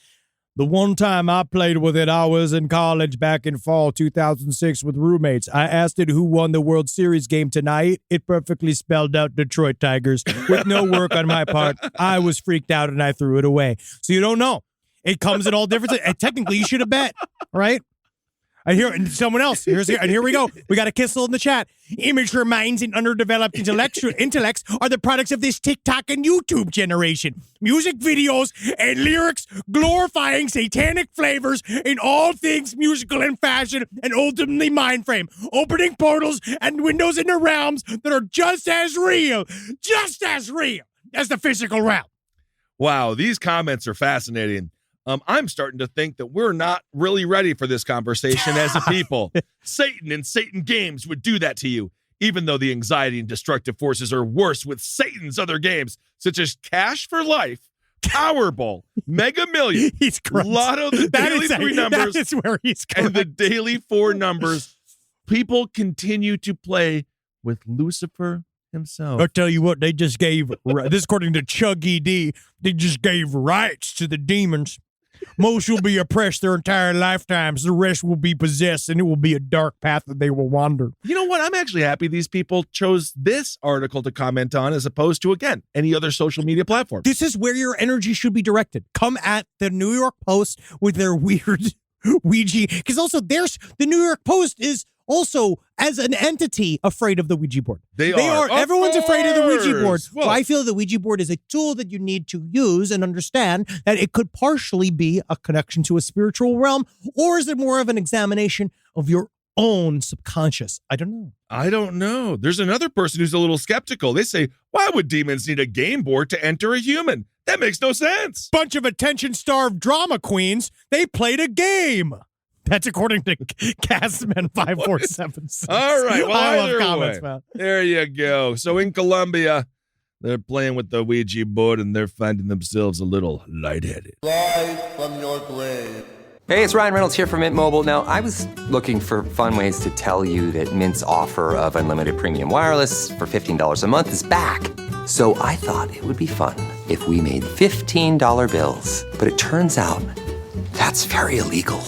the one time I played with it, I was in college back in fall 2006 with roommates. I asked it who won the World Series game tonight. It perfectly spelled out Detroit Tigers with no work on my part. I was freaked out and I threw it away. So you don't know. It comes in all different. And technically, you should have bet, right? And someone else. And here we go. We got a Kissel in the chat. Immature minds and underdeveloped intellects are the products of this TikTok and YouTube generation. Music videos and lyrics glorifying satanic flavors in all things musical and fashion and ultimately mind frame. Opening portals and windows into realms that are just as real as the physical realm. Wow, these comments are fascinating. I'm starting to think that we're not really ready for this conversation as a people. Satan and Satan games would do that to you, even though the anxiety and destructive forces are worse with Satan's other games, such as Cash for Life, Powerball, Mega Million, Lotto, the daily 3 numbers, that is where he's correct. And the daily 4 numbers. People continue to play with Lucifer himself. I'll tell you what, they just gave, this according to Chug ED, they just gave rights to the demons. Most will be oppressed their entire lifetimes. The rest will be possessed, and it will be a dark path that they will wander. You know what? I'm actually happy these people chose this article to comment on as opposed to, again, any other social media platform. This is where your energy should be directed. Come at the New York Post with their weird Ouija. Because also, the New York Post is also, as an entity, afraid of the Ouija board. They are. Everyone's afraid of the Ouija board. Well, I feel the Ouija board is a tool that you need to use and understand that it could partially be a connection to a spiritual realm, or is it more of an examination of your own subconscious? I don't know. There's another person who's a little skeptical. They say, why would demons need a game board to enter a human? That makes no sense. Bunch of attention-starved drama queens. They played a game. That's according to Castman 5476. All right. Well, I love comments, man. There you go. So in Colombia, they're playing with the Ouija board and they're finding themselves a little lightheaded. Live from your grave. Hey, it's Ryan Reynolds here from Mint Mobile. Now, I was looking for fun ways to tell you that Mint's offer of unlimited premium wireless for $15 a month is back. So I thought it would be fun if we made $15 bills. But it turns out that's very illegal.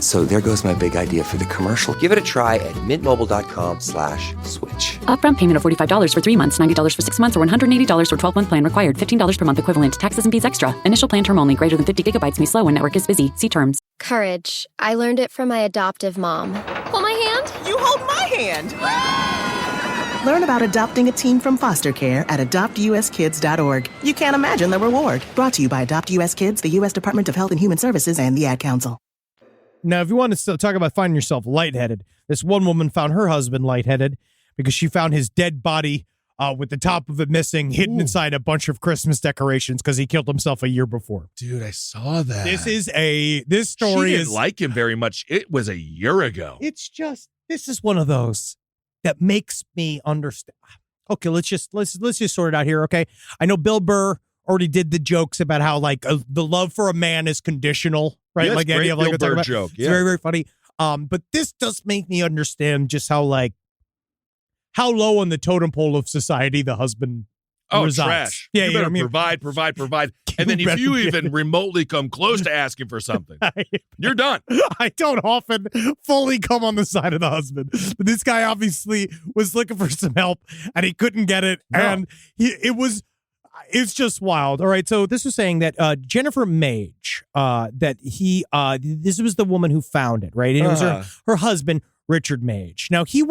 So there goes my big idea for the commercial. Give it a try at mintmobile.com/switch. Upfront payment of $45 for 3 months, $90 for 6 months, or $180 for 12-month plan required. $15 per month equivalent. Taxes and fees extra. Initial plan term only. Greater than 50 gigabytes may slow when network is busy. See terms. Courage. I learned it from my adoptive mom. Hold my hand. You hold my hand. Learn about adopting a teen from foster care at adoptuskids.org. You can't imagine the reward. Brought to you by Adopt US Kids, the U.S. Department of Health and Human Services, and the Ad Council. Now, if you want to still talk about finding yourself lightheaded, this one woman found her husband lightheaded because she found his dead body with the top of it missing, hidden inside a bunch of Christmas decorations because he killed himself a year before. Dude, I saw that. This story she didn't like him very much. It was a year ago. It's just, this is one of those that makes me understand. Okay, let's just sort it out here. Okay, I know Bill Burr already did the jokes about how like the love for a man is conditional, right? Yes, like great any of like Bill Burr joke. It's very, very funny. But this does make me understand just how low on the totem pole of society the husband resides. Trash. Yeah, you better I mean, provide. And then if you even remotely come close to asking for something, you're done. I don't often fully come on the side of the husband, but this guy obviously was looking for some help and he couldn't get it. No. And it's just wild. All right. So this was saying that Jennifer Mage, this was the woman who found it, right? And it was her husband, Richard Mage. Now he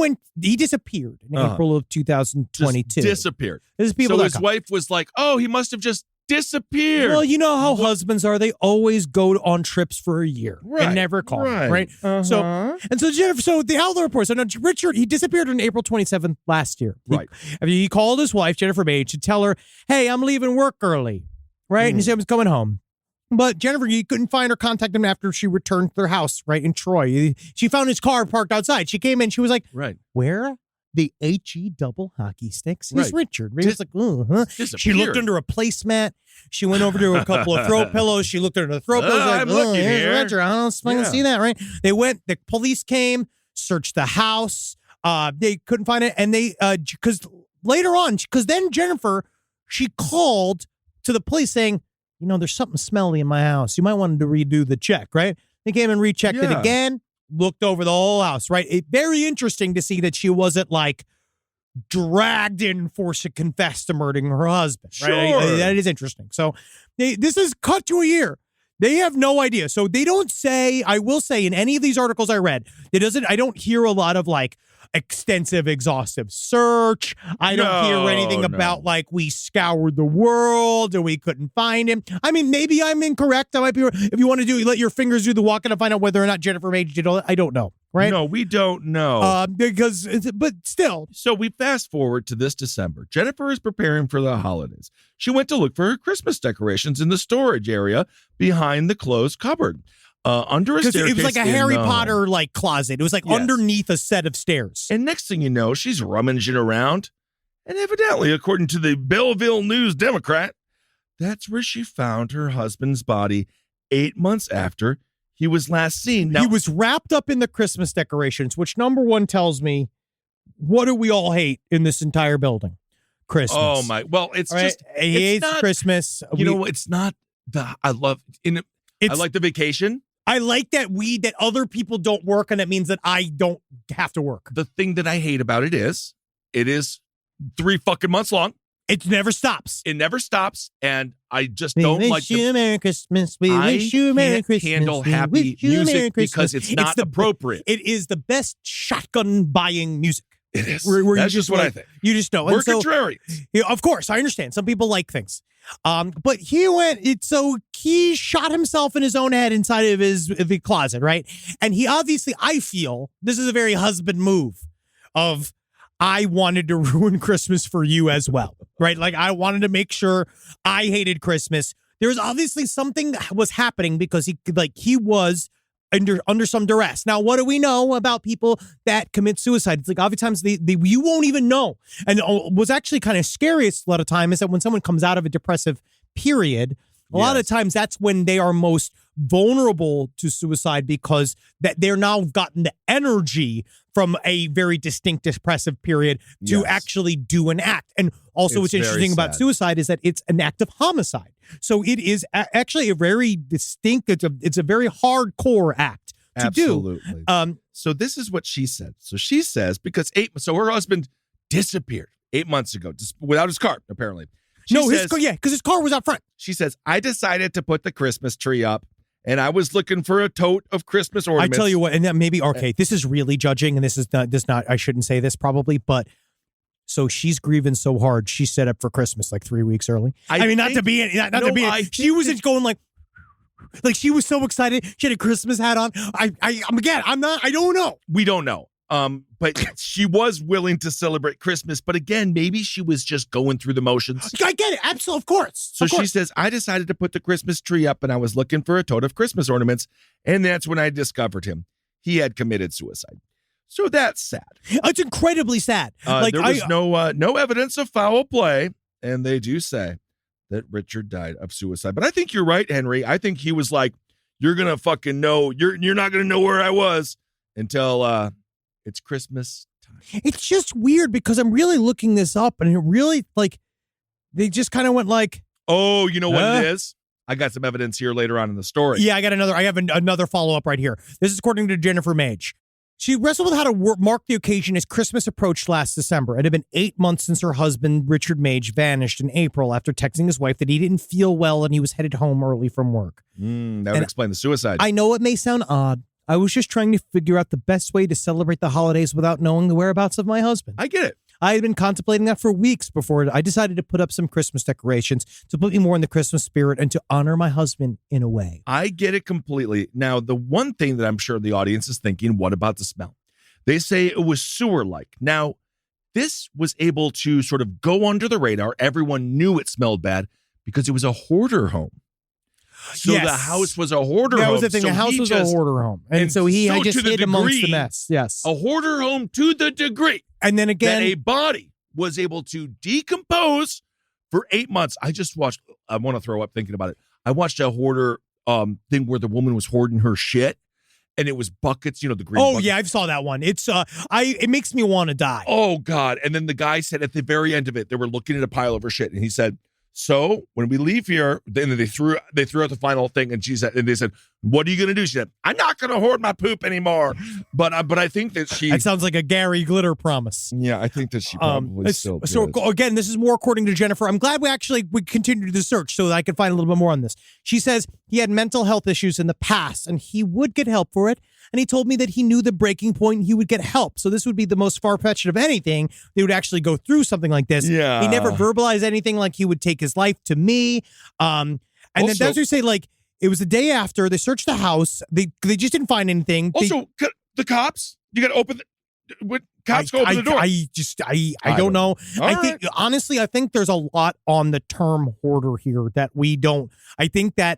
disappeared in April of 2022. Just disappeared. So his wife was like, "Oh, he must have just disappeared." Well, you know how husbands are; they always go on trips for a year and never call. Right. Uh-huh. So Jennifer. So the Howler report. So now Richard, he disappeared on April 27th last year. Right. He called his wife Jennifer Mage to tell her, "Hey, I'm leaving work early." Right, and he said he was coming home. But Jennifer, you couldn't find or contact him after she returned to their house, right, in Troy. She found his car parked outside. She came in. She was like, "Where are the HE double hockey sticks? He's Richard." He was like, She looked under a placemat. She went over to a couple of throw pillows. She looked under the throw pillows. I'm looking here. Richard. I don't see that, right? They went. The police came, searched the house. They couldn't find it. And because later on, because then Jennifer, she called to the police saying, "There's something smelly in my house. You might want to redo the check," right? They came and rechecked it again, looked over the whole house, right? Very interesting to see that she wasn't like dragged in for to confess to murdering her husband, right? Sure. That is interesting. So this is cut to a year. They have no idea. So they don't say, I will say in any of these articles I read, I don't hear a lot of like extensive, exhaustive search. I don't hear anything about like we scoured the world and we couldn't find him. I mean, maybe I'm incorrect. I might be. If you want to let your fingers do the walking to find out whether or not Jennifer Mage did all that. I don't know. Right? No, we don't know. But still. So we fast forward to this December. Jennifer is preparing for the holidays. She went to look for her Christmas decorations in the storage area behind the closed cupboard. Under a staircase. It was like a Harry Potter like closet. It was like underneath a set of stairs. And next thing you know, she's rummaging around. And evidently, according to the Belleville News Democrat, that's where she found her husband's body 8 months after he was last seen. Now, he was wrapped up in the Christmas decorations, which number one tells me, what do we all hate in this entire building? Christmas. Oh my! Well, it's right? just he hates Christmas. It's not the. I like the vacation. I like that other people don't work, and it means that I don't have to work. The thing that I hate about it is 3 fucking months long. It never stops. It never stops, and I just don't like. We wish you Merry Christmas. We wish you Merry Christmas. I can't handle happy music because it's not appropriate. It is the best shotgun buying music. It is. Where That's just what I think. You just know. We're contrarians. Of course, I understand. Some people like things. But he shot himself in his own head inside of the closet, right? And he obviously, I feel, this is a very husband move of, I wanted to ruin Christmas for you as well, right? Like, I wanted to make sure I hated Christmas. There was obviously something that was happening because he was under some duress. Now, what do we know about people that commit suicide? It's like oftentimes you won't even know. And what's actually kind of scariest a lot of time is that when someone comes out of a depressive period, a lot of times that's when they are most vulnerable to suicide because that they're now gotten the energy from a very distinct depressive period to actually do an act. And also what's interesting about suicide is that it's an act of homicide. So it is actually a very distinct, it's a very hardcore act to do. So this is what she said. So she says, because her husband disappeared 8 months ago without his car, apparently. Because his car was out front. She says, I decided to put the Christmas tree up, and I was looking for a tote of Christmas ornaments. I tell you what, and that maybe, okay, this is really judging, and this is not, I shouldn't say this probably, but so she's grieving so hard, she set up for Christmas like 3 weeks early. She wasn't going like she was so excited. She had a Christmas hat on. I don't know. We don't know. But she was willing to celebrate Christmas. But again, maybe she was just going through the motions. I get it. Absolutely. Of course. So she says, I decided to put the Christmas tree up and I was looking for a tote of Christmas ornaments. And that's when I discovered him. He had committed suicide. So that's sad. It's incredibly sad. There was no evidence of foul play. And they do say that Richard died of suicide. But I think you're right, Henry. I think he was like, you're going to fucking know. You're not going to know where I was until it's Christmas time. It's just weird because I'm really looking this up and it really they just kind of went like, oh, you know what it is? I got some evidence here later on in the story. Yeah, I have another follow-up right here. This is according to Jennifer Mage. She wrestled with how to mark the occasion as Christmas approached last December. It had been 8 months since her husband, Richard Mage, vanished in April after texting his wife that he didn't feel well and he was headed home early from work. That would explain the suicide. I know it may sound odd. I was just trying to figure out the best way to celebrate the holidays without knowing the whereabouts of my husband. I get it. I had been contemplating that for weeks before I decided to put up some Christmas decorations to put me more in the Christmas spirit and to honor my husband in a way. I get it completely. Now, the one thing that I'm sure the audience is thinking, what about the smell? They say it was sewer-like. Now, this was able to sort of go under the radar. Everyone knew it smelled bad because it was a hoarder home. So the house was a hoarder home. That was the thing. So the house was a hoarder home. And so he had just hid amongst the mess. Yes. A hoarder home to the degree. And then again, that a body was able to decompose for 8 months. I just watched, I want to throw up thinking about it. I watched a hoarder thing where the woman was hoarding her shit. And it was buckets, the green buckets. Yeah, I saw that one. It's it makes me want to die. Oh, God. And then the guy said at the very end of it, they were looking at a pile of her shit. And he said, so when we leave here, then they threw out the final thing. And they said, what are you going to do? She said, I'm not going to hoard my poop anymore. But I think that that sounds like a Gary Glitter promise. Yeah, I think that she probably still did. So again, this is more according to Jennifer. I'm glad we continued the search so that I could find a little bit more on this. She says he had mental health issues in the past and he would get help for it. And he told me that he knew the breaking point and he would get help. So this would be the most far-fetched of anything. They would actually go through something like this. Yeah. He never verbalized anything like he would take his life to me. And then that's what you say, it was the day after they searched the house. They just didn't find anything. Also, the cops, you got to open cops go open the door. I don't know. Honestly, I think there's a lot on the term hoarder here that we don't. I think the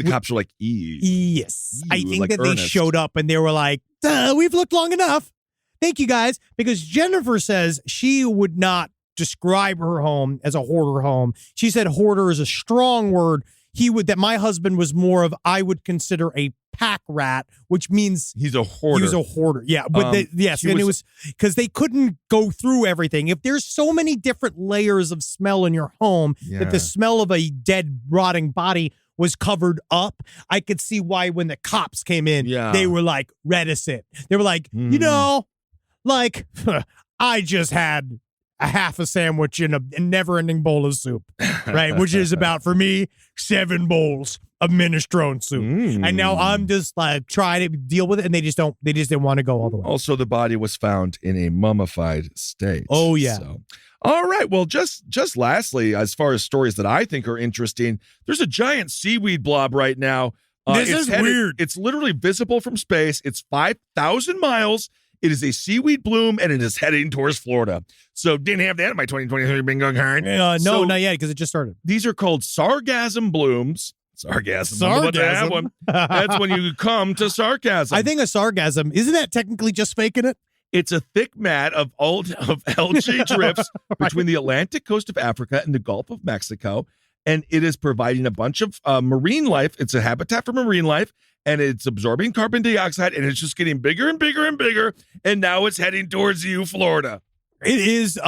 cops are like, yes. I think like that Ernest. They showed up and they were like, we've looked long enough. Thank you, guys. Because Jennifer says she would not describe her home as a hoarder home. She said hoarder is a strong word. That my husband was more of, I would consider a pack rat, which means he's a hoarder. He was a hoarder. Yeah. But it was because they couldn't go through everything. If there's so many different layers of smell in your home, that the smell of a dead, rotting body was covered up, I could see why when the cops came in, they were like reticent. They were like, I just had a half a sandwich in a never-ending bowl of soup, right? Which is about, for me, 7 bowls of minestrone soup. And now I'm just like trying to deal with it, and they just didn't want to go all the way. Also, the body was found in a mummified state. Oh, yeah. So. All right. Well, just lastly, as far as stories that I think are interesting, there's a giant seaweed blob right now. This is weird. It's literally visible from space. It's 5,000 miles. It is a seaweed bloom, and it is heading towards Florida. So didn't have that in my 2023 bingo card. No, not yet, because it just started. These are called sargassum blooms. Sargasm. I'm about to have one. That's when you come to sarcasm. I think a sargasm, isn't that technically just faking it? It's a thick mat of algae drifts between the Atlantic coast of Africa and the Gulf of Mexico. and it is providing a bunch of marine life. It's a habitat for marine life, and it's absorbing carbon dioxide, and it's just getting bigger and bigger and bigger, and now it's heading towards you, Florida. It is.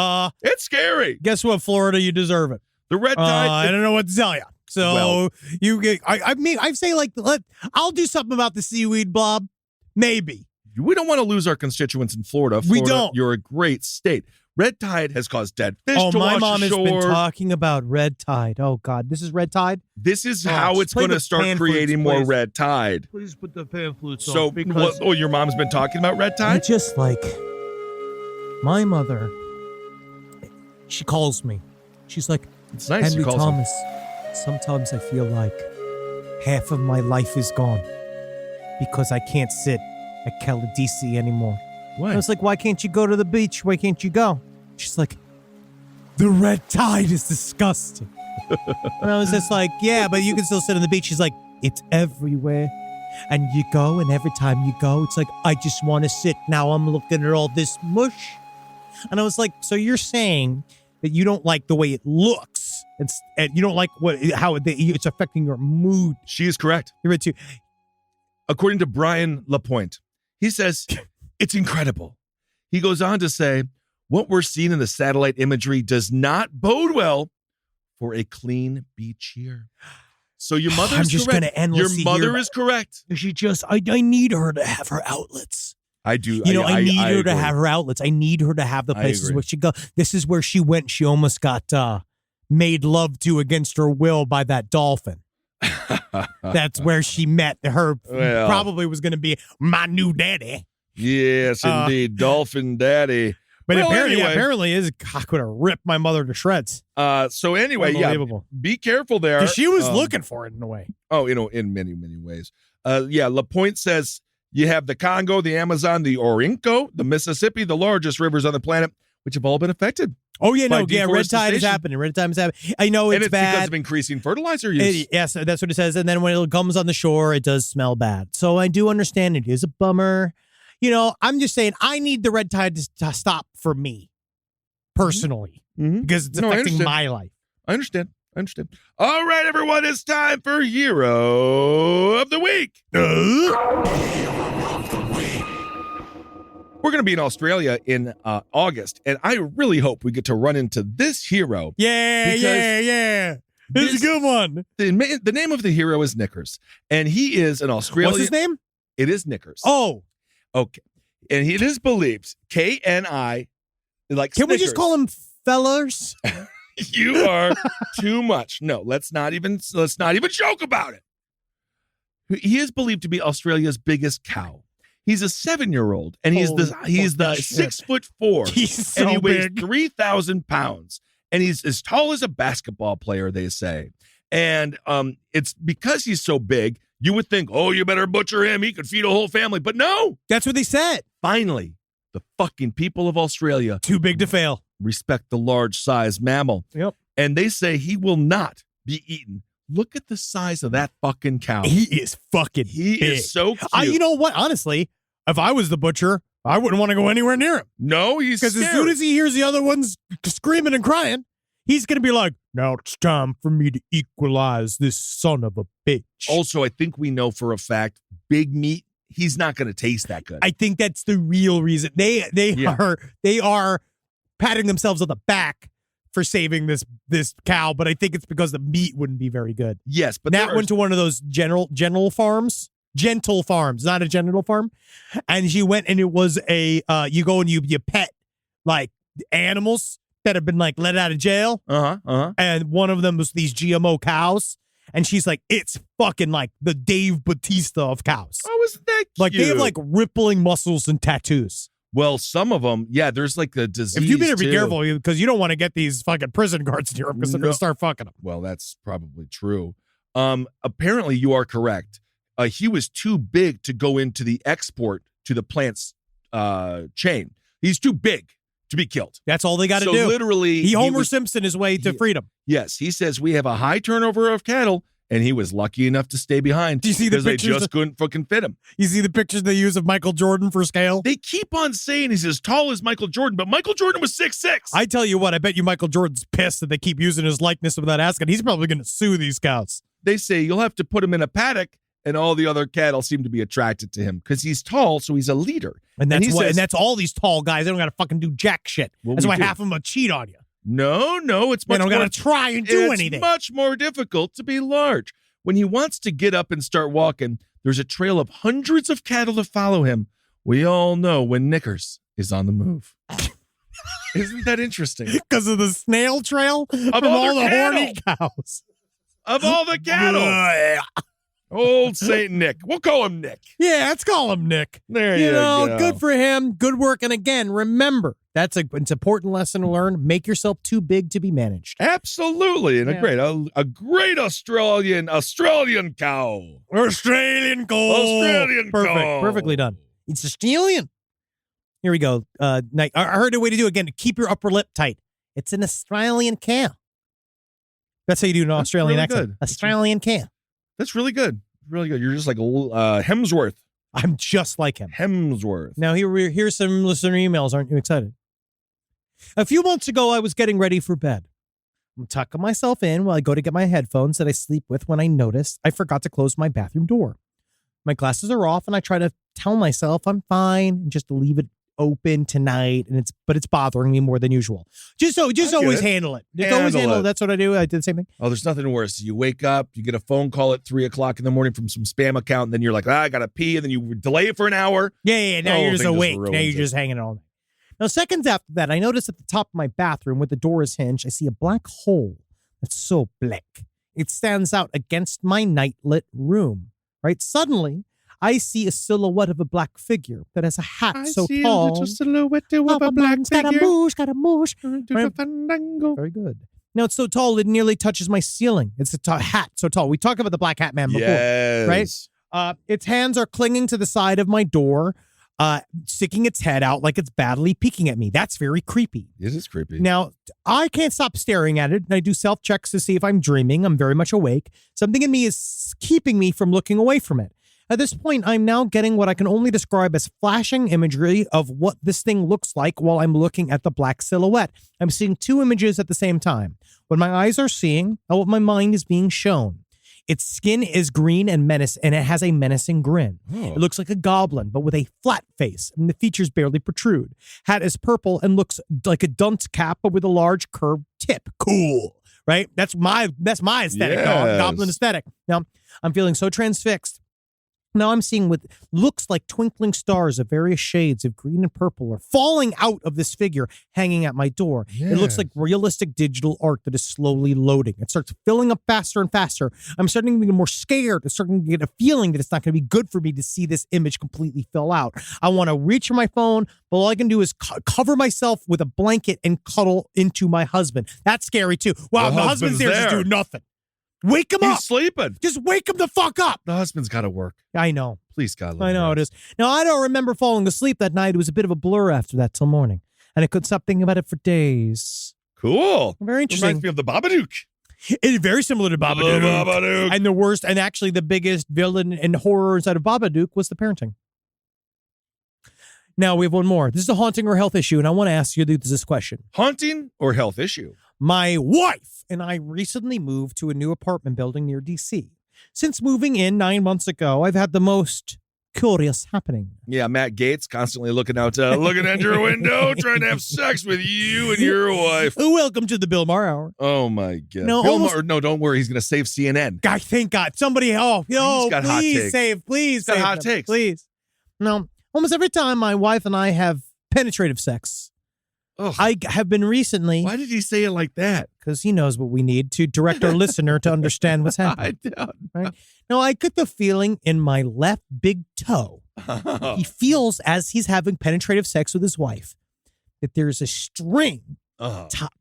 It's scary. Guess what, Florida? You deserve it. The red tide. I don't know what to tell you. So Well- you get. I say like I'll do something about the seaweed blob. Maybe. We don't want to lose our constituents in Florida. We Florida, don't. You're a great state. Red tide has caused dead fish to my wash mom has ashore. been talking about red tide. Oh God, this is red tide. This is Oh, how just it's play going to the start pan creating flutes, more please. red tide. Please put the pan flutes So, on because your mom's been talking about red I tide? just like my mother. She calls me. She's like, It's nice. Henry You call some- Thomas. Sometimes I feel like half of my life is gone because I can't sit at DC anymore. Why? I was like, why can't you go to the beach? Why can't you go? She's like, the red tide is disgusting. And I was just like, yeah, but you can still sit on the beach. She's like, it's everywhere. And you go, and every time you go, it's like, I just want to sit. Now I'm looking at all this mush. And I was like, so you're saying that you don't like the way it looks, and you don't like how it's affecting your mood. She is correct. You're right too. According to Brian Lapointe, he says, it's incredible. He goes on to say, what we're seeing in the satellite imagery does not bode well for a clean beach here. So your mother I'm is just correct. gonna endlessly Your mother hear- is correct. She just, I need her to have her outlets. I do. You know, I need her to agree. have her outlets. I need her to have the I places agree. where she go. This is where she went. She almost got made love to against her will by that dolphin. That's where she met her. Well. Probably was going to be my new daddy. Yes, indeed. Dolphin Daddy. But Well, apparently, anyway. apparently is cock would have ripped my mother to shreds. So anyway, yeah, Unbelievable. be careful there. 'Cause she was looking for it in a way. Oh, in many, many ways. Lapointe says you have the Congo, the Amazon, the Orinoco, the Mississippi, the largest rivers on the planet, which have all been affected. Oh yeah, by no, yeah. Red tide is deforestation. happening. Red tide is happening. I know And it's it's because bad. of increasing fertilizer use. Yes, that's what it says. And then when it comes on the shore, it does smell bad. So I do understand it is a bummer. You know, I'm just saying I need the red tide to stop for me personally because it's No, I affecting understand. my life. I understand. All right, everyone, it's time for Hero of the Week. We're going to be in Australia in August, and I really hope we get to run into this hero. Yeah. This is a good one. The name of the hero is Knickers, and he is an Australian. What's his name? It is Knickers. Oh, Okay. And it is believed, K-N-I, like can we Snickers. just call him fellers? You are too much. No, let's not even joke about it. He is believed to be Australia's biggest cow. He's a 7-year-old, and he's the Holy 6'4". He's so and he weighs big. 3,000 pounds. And he's as tall as a basketball player, they say. And it's because he's so big, you would think, oh, you better butcher him. He could feed a whole family. But no, That's what they said. finally, the fucking people of Australia Too big to fail. respect the large-sized mammal. Yep. And they say he will not be eaten. Look at the size of that fucking cow. He is fucking He big. is so cute. You know what? Honestly, if I was the butcher, I wouldn't want to go anywhere near him. No, he's Because as scary. soon as he hears the other ones screaming and crying, he's going to be like, now it's time for me to equalize this son of a bitch. Also, I think we know for a fact, big meat, he's not going to taste that good. I think that's the real reason. They are patting themselves on the back for saving this cow, but I think it's because the meat wouldn't be very good. Yes, but Nat there went are- to one of those gentle farms, not a genital farm. And she went and it was you go and you pet like animals that have been like let out of jail. And one of them was these GMO cows. And she's like, it's fucking like the Dave Bautista of cows. Oh, isn't that cute? Like they have like rippling muscles and tattoos. Well, some of them, yeah, there's like the disease. If you better be too. careful because you don't want to get these fucking prison guards near them because they're going No. to start fucking them. Well, that's probably true. Apparently, you are correct. He was too big to go into the export to the plant's chain. He's too big to be killed. That's all they got to So do. literally, He Homer was- Simpson his way to freedom. Yes, he says we have a high turnover of cattle, And he was lucky enough to stay behind. Do you see the because they pictures just couldn't fucking fit him. You see the pictures they use of Michael Jordan for scale? They keep on saying he's as tall as Michael Jordan, but Michael Jordan was 6'6". I tell you what, I bet you Michael Jordan's pissed that they keep using his likeness without asking. He's probably going to sue these scouts. They say you'll have to put him in a paddock, and all the other cattle seem to be attracted to him because he's tall, so he's a leader. And that's all these tall guys. They don't got to fucking do jack shit. That's why half of them will cheat on you. No, it's they much don't more. got to try and do anything. It's much more difficult to be large. When he wants to get up and start walking, there's a trail of hundreds of cattle to follow him. We all know when Knickers is on the move. Isn't that interesting? Because of the snail trail from all the horny cows. Of all the cattle. Old Saint Nick. We'll call him Nick. Yeah, let's call him Nick. There you go. Good for him. Good work. And again, remember, it's an important lesson to learn. Make yourself too big to be managed. Absolutely. And a great Australian cow. Australian cow. Australian cow. Perfectly done. It's Australian. Here we go. I heard a way to do it again. To keep your upper lip tight. It's an Australian cow. That's how you do an Australian accent. Good. Australian cow. That's really good. Really good. You're just like Hemsworth. I'm just like him. Hemsworth. Now, here's some listener emails. Aren't you excited? A few months ago, I was getting ready for bed. I'm tucking myself in while I go to get my headphones that I sleep with when I notice I forgot to close my bathroom door. My glasses are off, and I try to tell myself I'm fine and just to leave it open tonight, but it's bothering me more than usual. Just always handle it. Always handle it. That's what I do. I did the same thing. Oh, there's nothing worse. You wake up, you get a phone call at 3:00 in the morning from some spam account, and then you're like, I gotta pee, and then you delay it for an hour. Yeah. Now you're just awake. Now you're just hanging all night. Now, seconds after that, I notice at the top of my bathroom, where the door is hinged, I see a black hole that's so black. It stands out against my nightlit room. Right? Suddenly, I see a silhouette of a black figure that has a hat so tall. I see a silhouette of a black figure. Scaramouche. Very good. Now, it's so tall, it nearly touches my ceiling. It's a hat so tall. We talked about the black hat man before. Yes. Right? Its hands are clinging to the side of my door, sticking its head out like it's badly peeking at me. That's very creepy. It is creepy. Now, I can't stop staring at it, and I do self-checks to see if I'm dreaming. I'm very much awake. Something in me is keeping me from looking away from it. At this point, I'm now getting what I can only describe as flashing imagery of what this thing looks like while I'm looking at the black silhouette. I'm seeing two images at the same time. What my eyes are seeing and what my mind is being shown. Its skin is green and and it has a menacing grin. Oh. It looks like a goblin, but with a flat face, and the features barely protrude. Hat is purple and looks like a dunce cap, but with a large curved tip. Cool, right? That's my aesthetic, goblin aesthetic. Now, I'm feeling so transfixed. Now I'm seeing what looks like twinkling stars of various shades of green and purple are falling out of this figure hanging at my door. Yes. It looks like realistic digital art that is slowly loading. It starts filling up faster and faster. I'm starting to get more scared. I'm starting to get a feeling that it's not going to be good for me to see this image completely fill out. I want to reach for my phone, but all I can do is cover myself with a blanket and cuddle into my husband. That's scary too. Wow, the husband's there just doing nothing. Wake him up. He's sleeping. Just wake him the fuck up. The husband's got to work. I know. Please, God. I know it is. Now, I don't remember falling asleep that night. It was a bit of a blur after that till morning. And I couldn't stop thinking about it for days. Cool. Very interesting. Reminds me of the Babadook. It is very similar to Babadook. Babadook. And the worst, and actually the biggest villain and horror inside of Babadook was the parenting. Now, we have one more. This is a haunting or health issue, and I want to ask you this question. Haunting or health issue? My wife and I recently moved to a new apartment building near D.C. Since moving in 9 months ago, I've had the most curious happening. Yeah, Matt Gaetz constantly looking out your window, trying to have sex with you and your wife. Welcome to the Bill Maher Hour. Oh, my God. No, Bill Maher, no, don't worry. He's going to save CNN. God, thank God. Somebody, He's got hot takes. Please save hot them, takes. Please. No, almost every time my wife and I have penetrative sex, Ugh. I have been recently. Why did he say it like that? Because he knows what we need to direct our listener to understand what's happening. I don't. Right? Now, I get the feeling in my left big toe. He feels as he's having penetrative sex with his wife that there's a string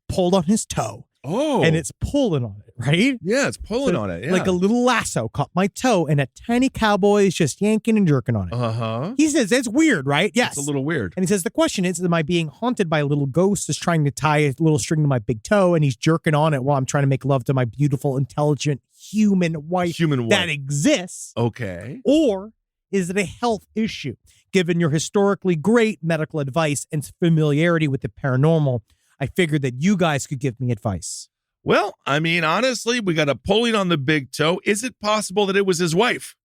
pulled on his toe. Oh. And it's pulling on it, right? Yeah, it's pulling on it. Yeah. Like a little lasso caught my toe, and a tiny cowboy is just yanking and jerking on it. Uh-huh. He says, it's weird, right? Yes. It's a little weird. And he says, the question is, am I being haunted by a little ghost that's trying to tie a little string to my big toe, and he's jerking on it while I'm trying to make love to my beautiful, intelligent human wife that exists? Okay. Or is it a health issue? Given your historically great medical advice and familiarity with the paranormal, I figured that you guys could give me advice. Well, I mean, honestly, we got a pulling on the big toe. Is it possible that it was his wife?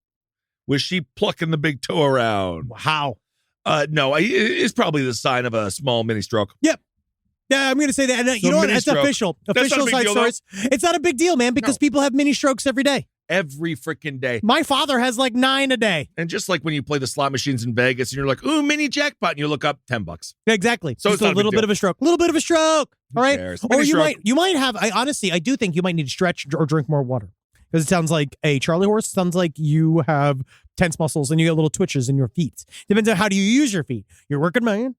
Was she plucking the big toe around? How? No, it's probably the sign of a small mini stroke. Yep. Yeah, I'm going to say that. And you know what? It's official. Official side stories. It's not a big deal, man, because people have mini strokes every day. Every freaking day. My father has like 9 a day. And just like when you play the slot machines in Vegas and you're like, ooh, mini jackpot, and you look up, $10. Exactly. So just a little bit of a stroke. A little bit of a stroke. All right. Or you might have, I do think you might need to stretch or drink more water. Because it sounds like a Charlie horse. It sounds like you have tense muscles and you get little twitches in your feet. Depends on how do you use your feet. You're a working man.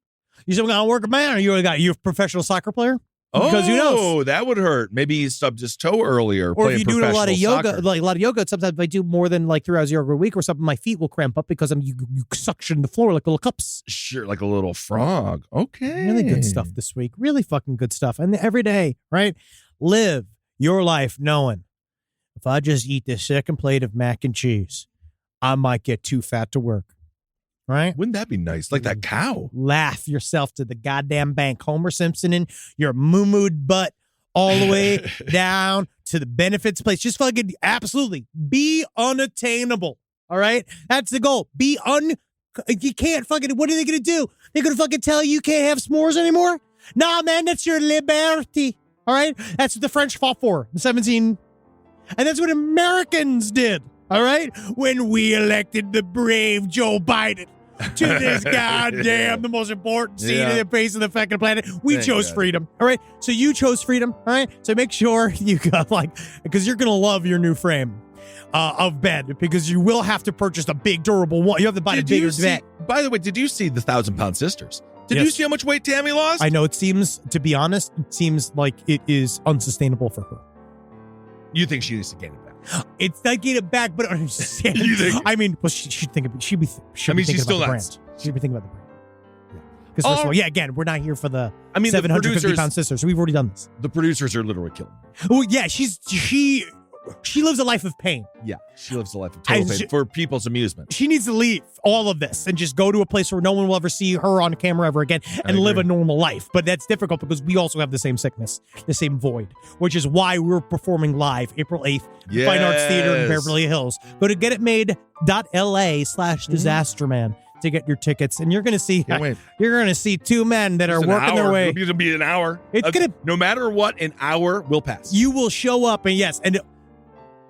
You still got a working man, or you a professional soccer player? Because who knows? Oh, that would hurt. Maybe he stubbed his toe earlier. Or if you do a lot of yoga, soccer. like a lot of yoga, sometimes if I do more than like 3 hours yoga a week or something, my feet will cramp up because you suction the floor like little cups. Sure, like a little frog. Okay. Really good stuff this week. Really fucking good stuff. And every day, right? Live your life knowing if I just eat this second plate of mac and cheese, I might get too fat to work. Right? Wouldn't that be nice? Like that cow. Laugh yourself to the goddamn bank. Homer Simpson in your moo-mooed butt all the way down to the benefits place. Just fucking absolutely be unattainable. All right? That's the goal. You can't fucking, what are they going to do? They're going to fucking tell you can't have s'mores anymore? Nah, man, that's your liberty. All right? That's what the French fought for in 17. And that's what Americans did. All right? When we elected the brave Joe Biden to this goddamn, the most important seat in the face of the fucking planet. We chose freedom. All right? So you chose freedom. All right? So make sure you got because you're going to love your new frame of bed, because you will have to purchase a big durable one. You have to buy a bigger bed. By the way, did you see the 1,000-pound sisters? Did you see how much weight Tammy lost? I know. It seems, to be honest, like it is unsustainable for her. You think she needs to gain it back? It's not getting it back, but understand. I mean, well, she'd think of. She'd be thinking about the brand. She'd be thinking about the brand. Yeah. Because first of all, again, we're not here for the 750-pound sisters. We've already done this. The producers are literally killing her. Oh yeah, she lives a life of pain. Yeah, she lives a life of total pain for people's amusement. She needs to leave all of this and just go to a place where no one will ever see her on camera ever again and live a normal life. But that's difficult because we also have the same sickness, the same void, which is why we're performing live April 8th, Fine Arts Theater in Beverly Hills. Go to getitmade.la/disasterman to get your tickets, and you're going to see two men that are working their way. It'll be an hour. It's gonna, no matter what, an hour will pass. You will show up, and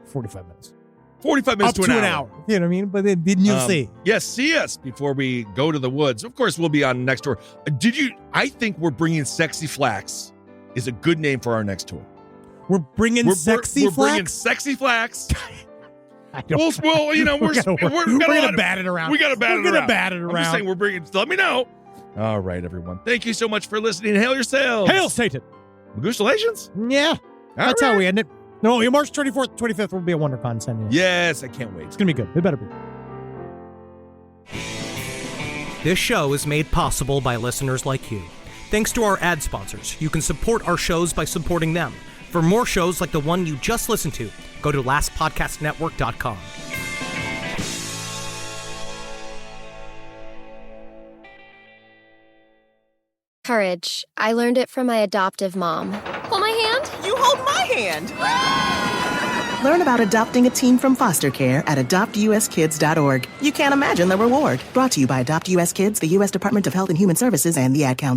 45 minutes. 45 minutes up to an hour. You know what I mean? But then you'll see. Yes, see us before we go to the woods. Of course, we'll be on next tour. I think we're bringing Sexy Flax is a good name for our next tour. We're bringing Sexy Flax? We're bringing Sexy Flax. We're gonna bat it around. We gotta bat it around. We're gonna bat it around. I'm just saying we're bringing. Let me know. All right, everyone. Thank you so much for listening. Hail yourselves. Hail Satan. Congratulations. Yeah, that's how we end it. No, March 24th, 25th will be a WonderCon Sunday. Yes, I can't wait. It's gonna be good. It better be. This show is made possible by listeners like you. Thanks to our ad sponsors, you can support our shows by supporting them. For more shows like the one you just listened to, go to lastpodcastnetwork.com. Courage. I learned it from my adoptive mom. Hold my hand. You hold my hand. Learn about adopting a teen from foster care at adoptuskids.org. You can't imagine the reward. Brought to you by Adopt US Kids, the U.S. Department of Health and Human Services, and the Ad Council.